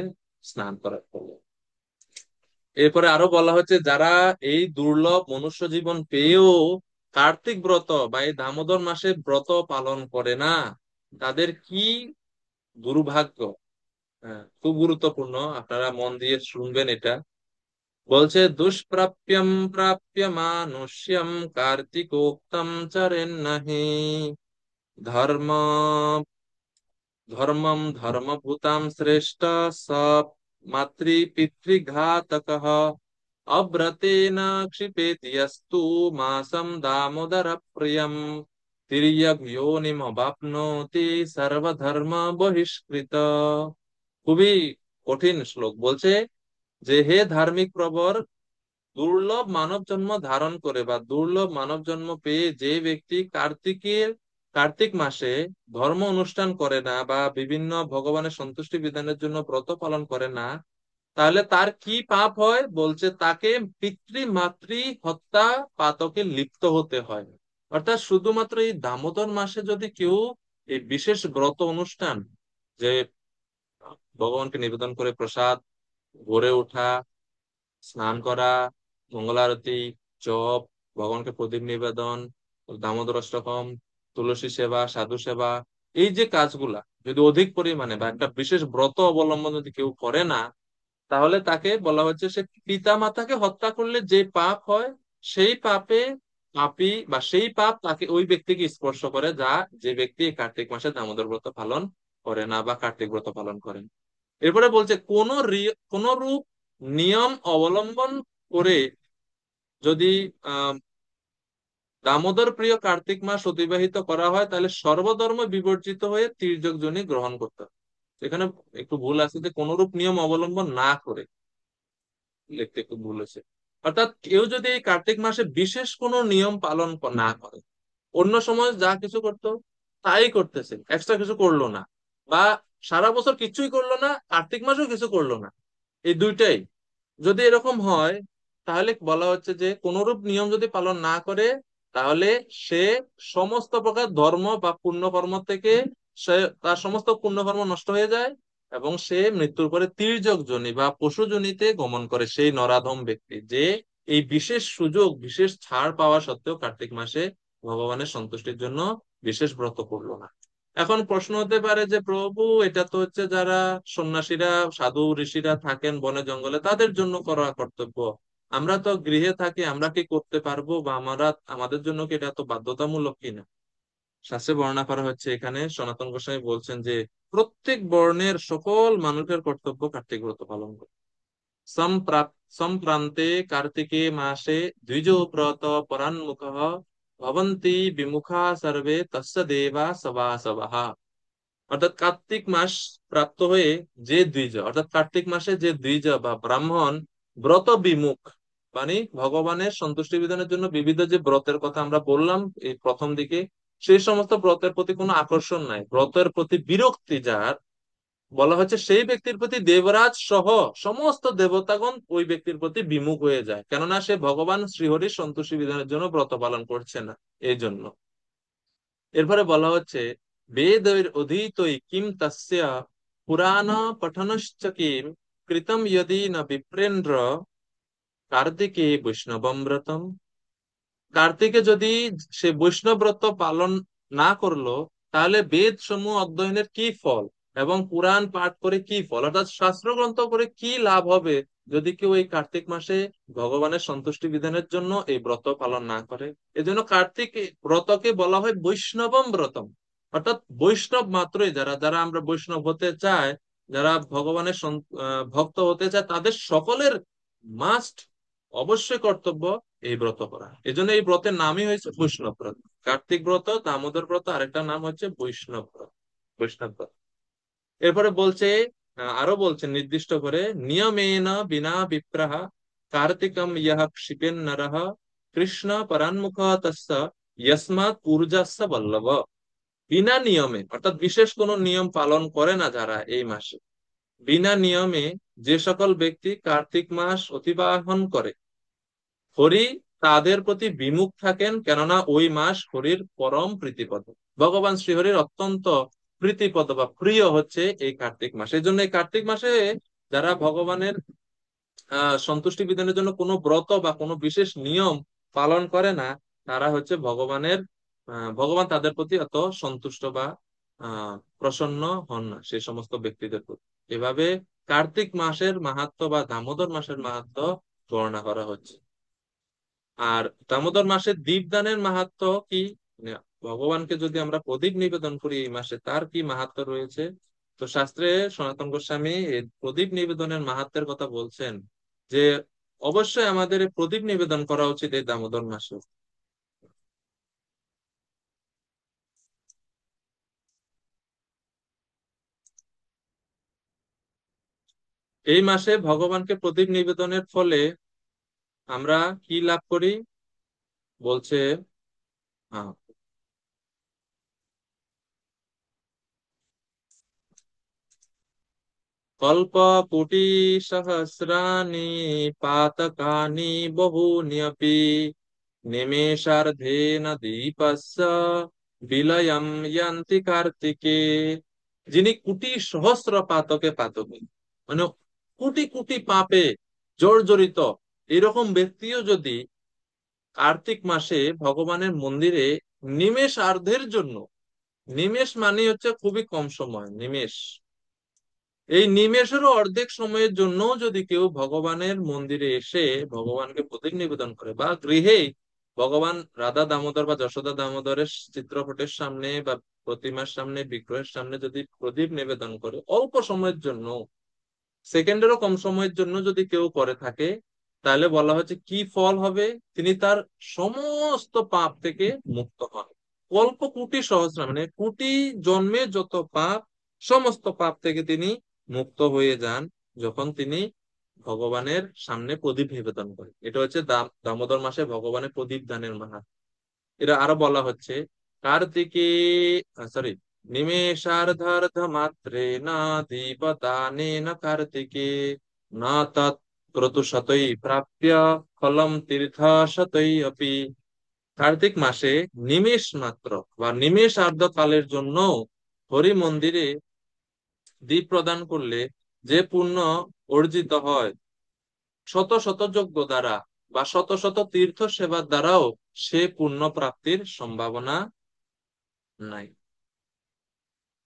স্নান করার ফলে। এরপরে আরো বলা হচ্ছে, যারা এই দুর্লভ মনুষ্য জীবন পেয়েও কার্তিক ব্রত বা এই দামোদর মাসে ব্রত পালন করে না, তাদের কি দুর্ভাগ্য। হ্যাঁ, খুব গুরুত্বপূর্ণ, আপনারা মন দিয়ে শুনবেন এটা। বলছে, দুষ্প্রাপ্যম প্রাপ্য মানুষ্যম কার্তিকোক্তম চরেন নাহি ধর্ম ধর্মম ধর্মভূতাম শ্রেষ্ঠ স মাতৃ পিতৃঘাতকঃ অব্রতেন ক্ষিপেতি यस्तु মাসম দামোদর প্রিয়ম তির্যক যোনিমবাপ্নোতি সর্বধর্ম বহিষ্কৃত। খুবই কঠিন শ্লোক বলছে যে হে ধার্মিক প্রবর, দুর্লভ মানব জন্ম ধারণ করে বা দুর্লভ মানব জন্ম পেয়ে যে ব্যক্তি কার্তিক মাসে ধর্ম অনুষ্ঠান করে না বা বিভিন্ন ভগবানের সন্তুষ্টি বিধানের জন্য ব্রত পালন করে না, তাহলে তার কি পাপ হয় বলছে, তাকে পিতৃ মাতৃ হত্যা পাতকে লিপ্ত হতে হয়। অর্থাৎ শুধুমাত্র এই দামোদর মাসে যদি কেউ এই বিশেষ ব্রত অনুষ্ঠান, যে ভগবানকে নিবেদন করে প্রসাদ, ভোরে ওঠা, স্নান করা, মঙ্গলারতি, জপ, ভগবানকে প্রদীপ নিবেদন, দামোদর অষ্টকম, তুলসী সেবা, সাধু সেবা, এই যে কাজগুলা যদি অধিক পরিমাণে বা একটা বিশেষ ব্রত অবলম্বন যদি কেউ করে না, তাহলে তাকে বলা হচ্ছে সে পিতা মাতাকে হত্যা করলে যে পাপ হয়, সেই পাপে পাপী বা সেই পাপ তাকে ওই ব্যক্তিকে স্পর্শ করে, যে ব্যক্তি এই কার্তিক মাসে দামোদর ব্রত পালন করে না বা কার্তিক ব্রত পালন করেন। এরপরে বলছে কোন রূপ নিয়ম অবলম্বন করে যদি আহ দামোদর প্রিয় কার্তিক মাস অতিবাহিত করা হয়, তাহলে সর্বধর্ম বিবর্জিত হয়ে তির্যক যোনি গ্রহণ করতে হবে। এখানে একটু ভুল আছে, যে কোনরূপ নিয়ম অবলম্বন না করে, লিখতে একটু ভুল হয়েছে। অর্থাৎ কেউ যদি এই কার্তিক মাসে বিশেষ কোনো নিয়ম পালন না করে, অন্য সময় যা কিছু করতো তাই করতেছে, এক্সট্রা কিছু করলো না, বা সারা বছর কিছুই করলো না, কার্তিক মাসেও কিছু করলো না, এই দুইটাই যদি এরকম হয়, তাহলে বলা হচ্ছে যে কোনরূপ নিয়ম যদি পালন না করে, তাহলে সে সমস্ত প্রকার ধর্ম বা পুণ্যকর্ম থেকে সে তার সমস্ত পুণ্যকর্ম নষ্ট হয়ে যায়, এবং সে মৃত্যুর পরে তির্যক যোনি বা পশু যোনিতে গমন করে, সেই নরাধম ব্যক্তি যে এই বিশেষ সুযোগ বিশেষ ছাড় পাওয়া সত্ত্বেও কার্তিক মাসে ভগবানের সন্তুষ্টির জন্য বিশেষ ব্রত করলো না। এখন প্রশ্ন হতে পারে যে প্রভু, এটা তো হচ্ছে যারা সন্ন্যাসীরা সাধু ঋষিরা থাকেন বনে জঙ্গলে, তাদের জন্য করা কর্তব্য, আমরা তো গৃহে থাকি, আমরা কি করতে পারবো, বা আমাদের জন্য কি এটা তো বাধ্যতামূলক কিনা? শাস্ত্রে বর্ণনা করা হচ্ছে, এখানে সনাতন গোস্বামী বলছেন যে প্রত্যেক বর্ণের সকল মানুষের কর্তব্য কার্তিক ব্রত পালন করে। সম্প্রান্তে কার্তিকে মাসে দ্বিজ ব্রত পরান্মুখ ভবন্তি বিমুখা সর্বে তস্য দেবা সবাসবাহ। অর্থাৎ কার্তিক মাস প্রাপ্ত হয়ে যে দ্বিজ, অর্থাৎ কার্তিক মাসে যে দ্বিজ বা ব্রাহ্মণ ব্রত বিমুখ, মানে ভগবানের সন্তুষ্টি বিধানের জন্য বিবিধ যে ব্রতের কথা আমরা বললাম এই প্রথম দিকে, সেই সমস্ত ব্রতের প্রতি কোনো আকর্ষণ নাই, ব্রতের প্রতি বিরক্তি যার, বলা হচ্ছে সেই ব্যক্তির প্রতি দেবরাজ সহ সমস্ত দেবতাগণ ওই ব্যক্তির প্রতি বিমুখ হয়ে যায়, কেননা সে ভগবান শ্রীহরির সন্তুষ্টি বিধানের জন্য ব্রত পালন করছে না, এই জন্য। এরপরে বলা হচ্ছে বেদের অধীতই কিম তস্য পুরাণ পঠনশ্চ কিম কৃতম যদি ন বিপ্রেন্দ্র কার্তিকে বৈষ্ণবম ব্রতম। কার্তিকে যদি সে বৈষ্ণব ব্রত পালন না করলো, তাহলে বেদ সমূহ অধ্যয়নের কি ফল এবং পুরাণ পাঠ করে কি ফল, অর্থাৎ শাস্ত্র গ্রন্থ করে কি লাভ হবে যদি কেউ এই কার্তিক মাসে ভগবানের সন্তুষ্টি বিধানের জন্য এই ব্রত পালন না করে। এজন্য কার্তিক ব্রতকে বলা হয় বৈষ্ণবম ব্রতম। অর্থাৎ বৈষ্ণব মাত্রই, যারা যারা আমরা বৈষ্ণব হতে চাই, যারা ভগবানের ভক্ত হতে চায়, তাদের সকলের মাস্ট, অবশ্যই কর্তব্য এই ব্রত করা। এই জন্য এই ব্রতের নামই হয়েছে বৈষ্ণব ব্রত। কার্তিক ব্রত, দামোদর ব্রত, আরেকটা নাম হচ্ছে বৈষ্ণব ব্রত। বৈষ্ণব ব্রত। এরপরে বলছে, আরো বলছে নির্দিষ্ট করে, নিয়মেন বিনা বিপ্রাহ কার্তিকম ইহ ক্ষিপেন নরহ কৃষ্ণ পরান্মুখ তস্য যস্মাৎ পূর্যাস্য বল্লভ। বিনা নিয়মে, অর্থাৎ বিশেষ কোনো নিয়ম পালন করে না যারা এই মাসে, বিনা নিয়মে যে সকল ব্যক্তি কার্তিক মাস অতিবাহন করে, হরি তাদের প্রতি বিমুখ থাকেন, কেননা ওই মাস হরির পরম প্রীতিপদ, ভগবান শ্রীহরির অত্যন্ত প্রীতিপদ বা প্রিয় হচ্ছে এই কার্তিক মাস। এই জন্য এই কার্তিক মাসে যারা ভগবানের সন্তুষ্টি বিধানের জন্য কোনো ব্রত বা কোনো বিশেষ নিয়ম পালন করে না, তারা হচ্ছে ভগবান তাদের প্রতি এত সন্তুষ্ট বা প্রসন্ন হন না সেই সমস্ত ব্যক্তিদের প্রতি। এভাবে কার্তিক মাসের মাহাত্ম্য বা দামোদর মাসের মাহাত্ম্য বর্ণনা করা হচ্ছে। আর দামোদর মাসে দীপদানের মাহাত্ম্য কি, মানে ভগবানকে যদি আমরা প্রদীপ নিবেদন করি এই মাসে, তার কি মাহাত্ম্য রয়েছে? তো শাস্ত্রে সনাতন গোস্বামী এই প্রদীপ নিবেদনের মাহাত্ম্যের কথা বলছেন, যে অবশ্যই আমাদের এই প্রদীপ নিবেদন করা উচিত এই দামোদর মাসে। এই মাসে ভগবানকে প্রদীপ নিবেদনের ফলে আমরা কি লাভ করি বলছে। আহ, কল্প কোটি সহস্রাণি পাতকানি বহুন্যপি নিমেষার্ধেন দীপস্য বিলয়ম ইয়ান্তি কার্তিকে। যিনি কোটি সহস্র পাতকে পাতকে, মানে কোটি কোটি পাপে জর্জরিত এরকম ব্যক্তিও যদি কার্তিক মাসে ভগবানের মন্দিরে নিমেষার্ধের জন্য, নিমেষ মানে হচ্ছে খুবই কম সময়, নিমেষ, এই নিমেষেরও অর্ধেক সময়ের জন্য যদি কেউ ভগবানের মন্দিরে এসে ভগবানকে প্রদীপ নিবেদন করে, বা গৃহে ভগবান রাধা দামোদর বা যশোদা দামোদরের চিত্রপটের সামনে বা প্রতিমার সামনে বিগ্রহের সামনে যদি প্রদীপ নিবেদন করে, অল্প সময়ের জন্য, সেকেন্ডেরও কম সময়ের জন্য যদি কেউ করে থাকে, তাহলে বলা হচ্ছে কি ফল হবে, তিনি তার সমস্ত পাপ থেকে মুক্ত হন। কল্প কোটি সহস্র মানে কোটি জন্মে যত পাপ, সমস্ত পাপ থেকে তিনি মুক্ত হয়ে যান যখন তিনি ভগবানের সামনে প্রদীপ নিবেদন করেন। এটা হচ্ছে দামোদর মাসে ভগবানের প্রদীপ দানের মাহাত্ম্য। এটা আরো বলা হচ্ছে কার্তিকে, সরি, নিমেষার্ধার্ধ মাত্রে না দীপদানে না কার্তিকে না তৎ ক্রতুশতৈ প্রাপ্য ফলম তীর্থ শতৈ অপি। কার্তিক মাসে নিমেষ মাত্র বা নিমেষার্ধ কালের জন্য হরি মন্দিরে দীপ প্রদান করলে যে পুণ্য অর্জিত হয়, শত শত যজ্ঞ দ্বারা বা শত শত তীর্থ সেবার দ্বারাও সে পুণ্য প্রাপ্তির সম্ভাবনা নাই।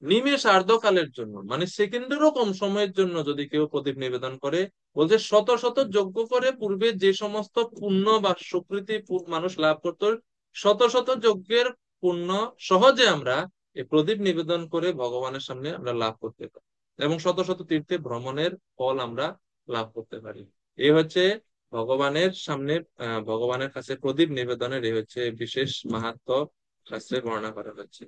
নিমেষ আর্ধকালের জন্য মানে সেকেন্ডেরও কম সময়ের জন্য যদি কেউ প্রদীপ নিবেদন করে, বলছে শত শত যজ্ঞ করে পূর্বে যে সমস্ত পুণ্য বা সুকৃতি মানুষ লাভ করত, শত শত যজ্ঞের পুণ্য সহজে আমরা এই প্রদীপ নিবেদন করে ভগবানের সামনে আমরা লাভ করতে পারি, এবং শত শত তীর্থে ভ্রমণের ফল আমরা লাভ করতে পারি। এই হচ্ছে ভগবানের সামনে ভগবানের কাছে প্রদীপ নিবেদনের এই হচ্ছে বিশেষ মাহাত্ম্য শাস্ত্রে বর্ণনা করা হচ্ছে।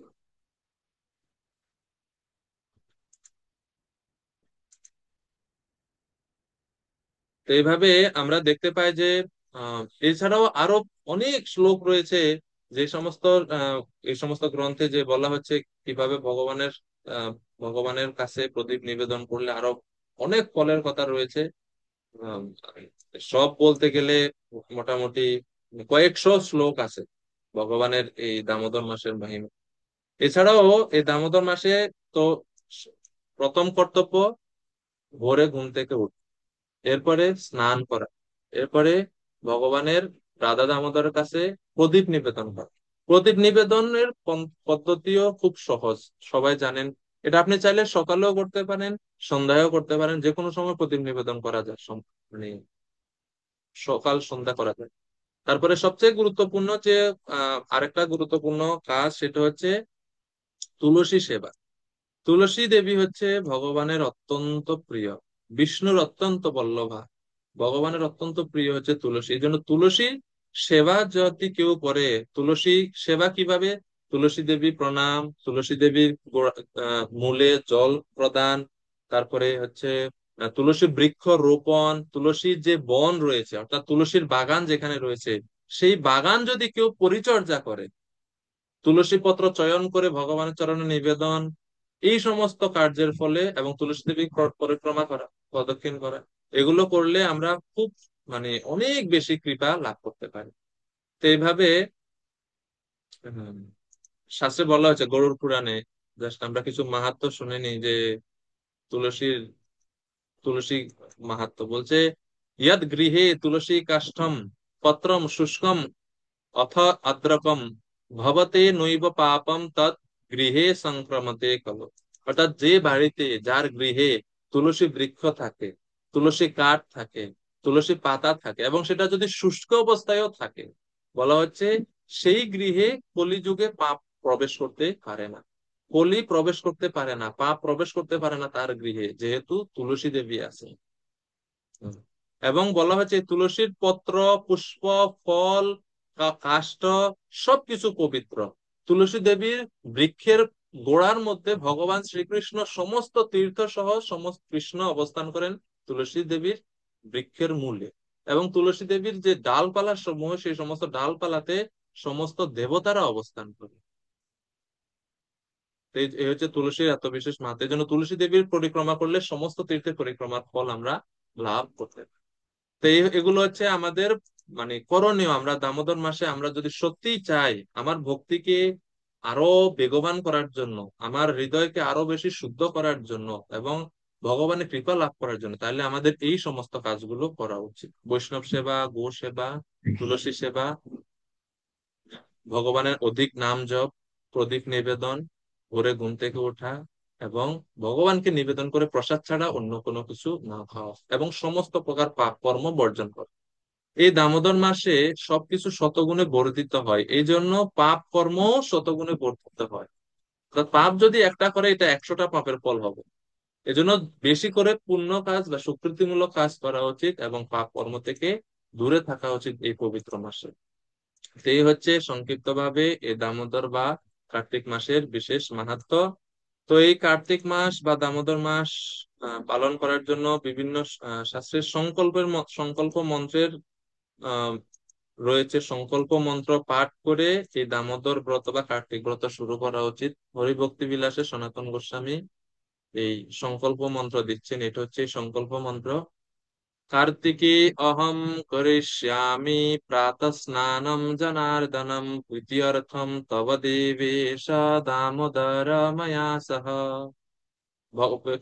তো এইভাবে আমরা দেখতে পাই যে এছাড়াও আরো অনেক শ্লোক রয়েছে, যে সমস্ত আহ, এই সমস্ত গ্রন্থে যে বলা হচ্ছে কিভাবে ভগবানের কাছে প্রদীপ নিবেদন করলে আরো অনেক ফলের কথা রয়েছে। আহ, সব বলতে গেলে মোটামুটি কয়েকশো শ্লোক আছে ভগবানের এই দামোদর মাসের মহিমা। এছাড়াও এই দামোদর মাসে তো প্রথম কর্তব্য ভোরে ঘুম থেকে উঠা, এরপরে স্নান করা, এরপরে ভগবানের রাধা দামোদরের কাছে প্রদীপ নিবেদন করা। প্রদীপ নিবেদনের পদ্ধতিও খুব সহজ, সবাই জানেন। এটা আপনি চাইলে সকালেও করতে পারেন, সন্ধ্যায়ও করতে পারেন, যে কোনো সময় প্রদীপ নিবেদন করা যায়, মানে সকাল সন্ধ্যা করা যায়। তারপরে সবচেয়ে গুরুত্বপূর্ণ যে আরেকটা গুরুত্বপূর্ণ কাজ, সেটা হচ্ছে তুলসী সেবা। তুলসী দেবী হচ্ছে ভগবানের অত্যন্ত প্রিয়, বিষ্ণুর অত্যন্ত বল্লভা, ভগবানের অত্যন্ত প্রিয় হচ্ছে তুলসী। এই জন্য তুলসী সেবা যদি কেউ করে, তুলসী সেবা কিভাবে, তুলসী দেবী প্রণাম, তুলসী দেবীর মূলে জল প্রদান, তারপরে হচ্ছে তুলসী বৃক্ষ রোপণ, তুলসীর যে বন রয়েছে অর্থাৎ তুলসীর বাগান যেখানে রয়েছে, সেই বাগান যদি কেউ পরিচর্যা করে, তুলসী পত্র চয়ন করে ভগবানের চরণে নিবেদন, এই সমস্ত কার্যের ফলে, এবং তুলসী দেবী পরিক্রমা করা, প্রদক্ষিণ করা, এগুলো করলে আমরা খুব মানে অনেক বেশি কৃপা লাভ করতে পারি। তো এইভাবে হম, শাস্ত্রে বলা হয়েছে গরুড় পুরাণে, জাস্ট আমরা কিছু মাহাত্ম্য শুনে নিই যে তুলসীর, তুলসী মাহাত্ম্য বলছে, ইয়াদ গৃহে তুলসী কাষ্ঠম পত্রম শুষ্কম অথ আদ্রকম ভবতে নৈব পাপম তৎ গৃহে সংক্রমতে কল। অর্থাৎ যে বাড়িতে, যার গৃহে তুলসী বৃক্ষ থাকে, তুলসী কাঠ থাকে, তুলসী পাতা থাকে, এবং সেটা যদি শুষ্ক অবস্থায়ও থাকে, বলা হচ্ছে সেই গৃহে কলিযুগে পাপ প্রবেশ করতে পারে না। কলি প্রবেশ করতে পারে না, পাপ প্রবেশ করতে পারে না তার গৃহে, যেহেতু তুলসী দেবী আছে। হুম। এবং বলা হয়েছে তুলসীর পত্র, পুষ্প, ফল, কাষ্ঠ সবকিছু পবিত্র। তুলসী দেবীর বৃক্ষের গোড়ার মধ্যে ভগবান শ্রীকৃষ্ণ সমস্ত তীর্থ সহ সমস্ত কৃষ্ণ অবস্থান করেন, তুলসী দেবীর বৃক্ষের মূলে, এবং তুলসী দেবীর যে ডালপালা সমূহ সেই সমস্ত ডালপালাতে সমস্ত দেবতারা অবস্থান করে। তো এই হচ্ছে তুলসীর এত বিশেষ মাহাত্ম্য। এই জন্য তুলসী দেবীর পরিক্রমা করলে সমস্ত তীর্থের পরিক্রমার ফল আমরা লাভ করতে পারি। তো এগুলো হচ্ছে আমাদের মানে করণীয়। আমরা দামোদর মাসে আমরা যদি সত্যিই চাই আমার ভক্তিকে আরো বেগবান করার জন্য, আমার হৃদয়কে আরো বেশি শুদ্ধ করার জন্য, এবং ভগবানের কৃপা লাভ করার জন্য, তাহলে আমাদের এই সমস্ত কাজগুলো করা উচিত: বৈষ্ণব সেবা, গো সেবা, তুলসী সেবা, ভগবানের অধিক নাম জপ, প্রদীপ নিবেদন, ভোরে ঘুম থেকে ওঠা, এবং ভগবানকে নিবেদন করে প্রসাদ ছাড়া অন্য কোনো কিছু না খাওয়া, এবং সমস্ত প্রকার পাপ কর্ম বর্জন করা। এই দামোদর মাসে সবকিছু শতগুণে বর্ধিত হয়, এই জন্য পাপ কর্ম শতগুণে বর্ধিত হয়। অর্থাৎ পাপ যদি একটা করে, এটা 100টা পাপের ফল হবে। এজন্য বেশি করে পুণ্য কাজ বা সুকৃতিমূলক কাজ করা উচিত, এবং পাপ কর্ম থেকে দূরে থাকা উচিত এই পবিত্র মাসে। এই হচ্ছে সংক্ষিপ্ত ভাবে এই দামোদর বা কার্তিক মাসের বিশেষ মাহাত্ম্য। তো এই কার্তিক মাস বা দামোদর মাস পালন করার জন্য বিভিন্ন শাস্ত্রের সংকল্প মন্ত্রের আহ রয়েছে। সংকল্প মন্ত্র পাঠ করে এই দামোদর ব্রত বা কার্তিক ব্রত শুরু করা উচিত। হরিভক্তি বিলাসে সনাতন গোস্বামী এই সংকল্প মন্ত্র দিচ্ছেন। এটা হচ্ছে এই সংকল্প মন্ত্র: कार्तिके अहं करिष्यामि प्रातः स्नानं जनार्दनम् प्रीत्यर्थं तव देवेश दामोदर मया सह।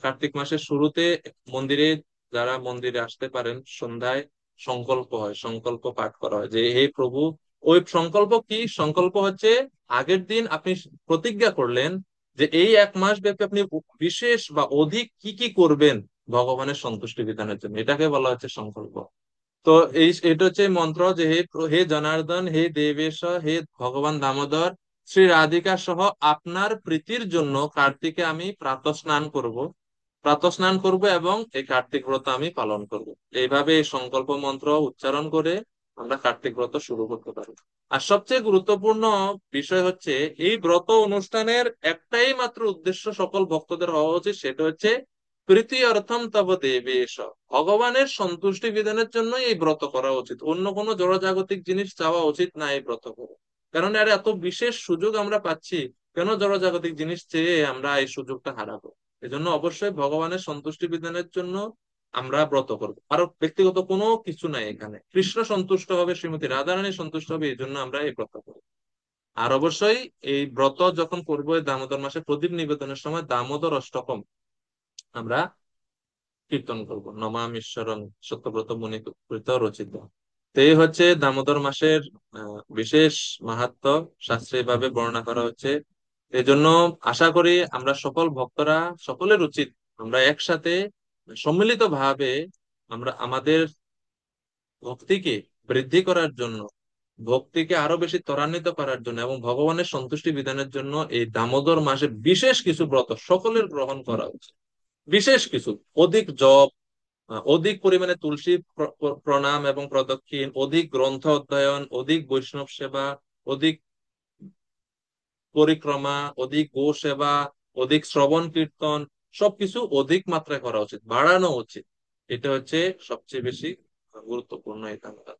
কার্তিক মাসের শুরুতে মন্দিরে, যারা মন্দিরে আসতে পারেন, সন্ধ্যায় সংকল্প হয়, সংকল্প পাঠ করা হয় যে হে প্রভু। ওই সংকল্প কি? সংকল্প হচ্ছে আগের দিন আপনি প্রতিজ্ঞা করলেন যে এই 1 মাস ব্যাপী আপনি বিশেষ বা অধিক কি কি করবেন ভগবানের সন্তুষ্টি বিধানের জন্য, এটাকে বলা হচ্ছে সংকল্প। তো এটা হচ্ছে মন্ত্র যে হে জনার্দন, হে দেবেশ, হে ভগবান দামোদর, শ্রী রাধিকা সহ আপনার প্রীতির জন্য কার্তিকে আমি প্রাতঃস্নান করব এবং এই কার্তিক ব্রত আমি পালন করব। এইভাবে এই সংকল্প মন্ত্র উচ্চারণ করে আমরা কার্তিক ব্রত শুরু করতে পারি। আর সবচেয়ে গুরুত্বপূর্ণ বিষয় হচ্ছে এই ব্রত অনুষ্ঠানের একটাই মাত্র উদ্দেশ্য সকল ভক্তদের হওয়া উচিত, সেটা হচ্ছে প্রীতি অর্থম তব দেবেশ, ভগবানের সন্তুষ্টি বিধানের জন্য এই ব্রত করা উচিত। অন্য কোনো জড়জাগতিক জিনিস চাওয়া উচিত না এই ব্রত করে। কারণ এর এত বিশেষ সুযোগ আমরা পাচ্ছি, কেন জড়জাগতিক জিনিস চেয়ে আমরা এই সুযোগটা হারাবো? এজন্য অবশ্যই ভগবানের সন্তুষ্টি বিধানের জন্য আমরা ব্রত করবো। আরো ব্যক্তিগত কোনো কিছু নাই এখানে। কৃষ্ণ সন্তুষ্ট হবে, শ্রীমতী রাধারানী সন্তুষ্ট হবে, এই জন্য আমরা এই ব্রত করবো। আর অবশ্যই এই ব্রত যখন করবো এই দামোদর মাসে, প্রদীপ নিবেদনের সময় দামোদর অষ্টকম আমরা কীর্তন করব, নমামীশ্বরং সত্যব্রত মুনি কৃত রচিত। তো এই হচ্ছে দামোদর মাসের বিশেষ মাহাত্ম্য, শাস্ত্রে ভাবে বর্ণনা করা হচ্ছে। এই জন্য আশা করি আমরা সকল ভক্তরা, সকলের উচিত আমরা একসাথে সম্মিলিত ভাবে আমরা আমাদের ভক্তিকে বৃদ্ধি করার জন্য, ভক্তিকে আরো বেশি ত্বরান্বিত করার জন্য, এবং ভগবানের সন্তুষ্টি বিধানের জন্য এই দামোদর মাসে বিশেষ কিছু ব্রত সকলের গ্রহণ করা উচিত। বিশেষ কিছু, অধিক জপ, অধিক পরিমাণে তুলসী প্রণাম এবং প্রদক্ষিণ, অধিক গ্রন্থ অধ্যয়ন, অধিক বৈষ্ণব সেবা, অধিক পরিক্রমা, অধিক গো সেবা, অধিক শ্রবণ কীর্তন, সবকিছু অধিক মাত্রায় করা উচিত, বাড়ানো উচিত। এটা হচ্ছে সবচেয়ে বেশি গুরুত্বপূর্ণ এখানকার।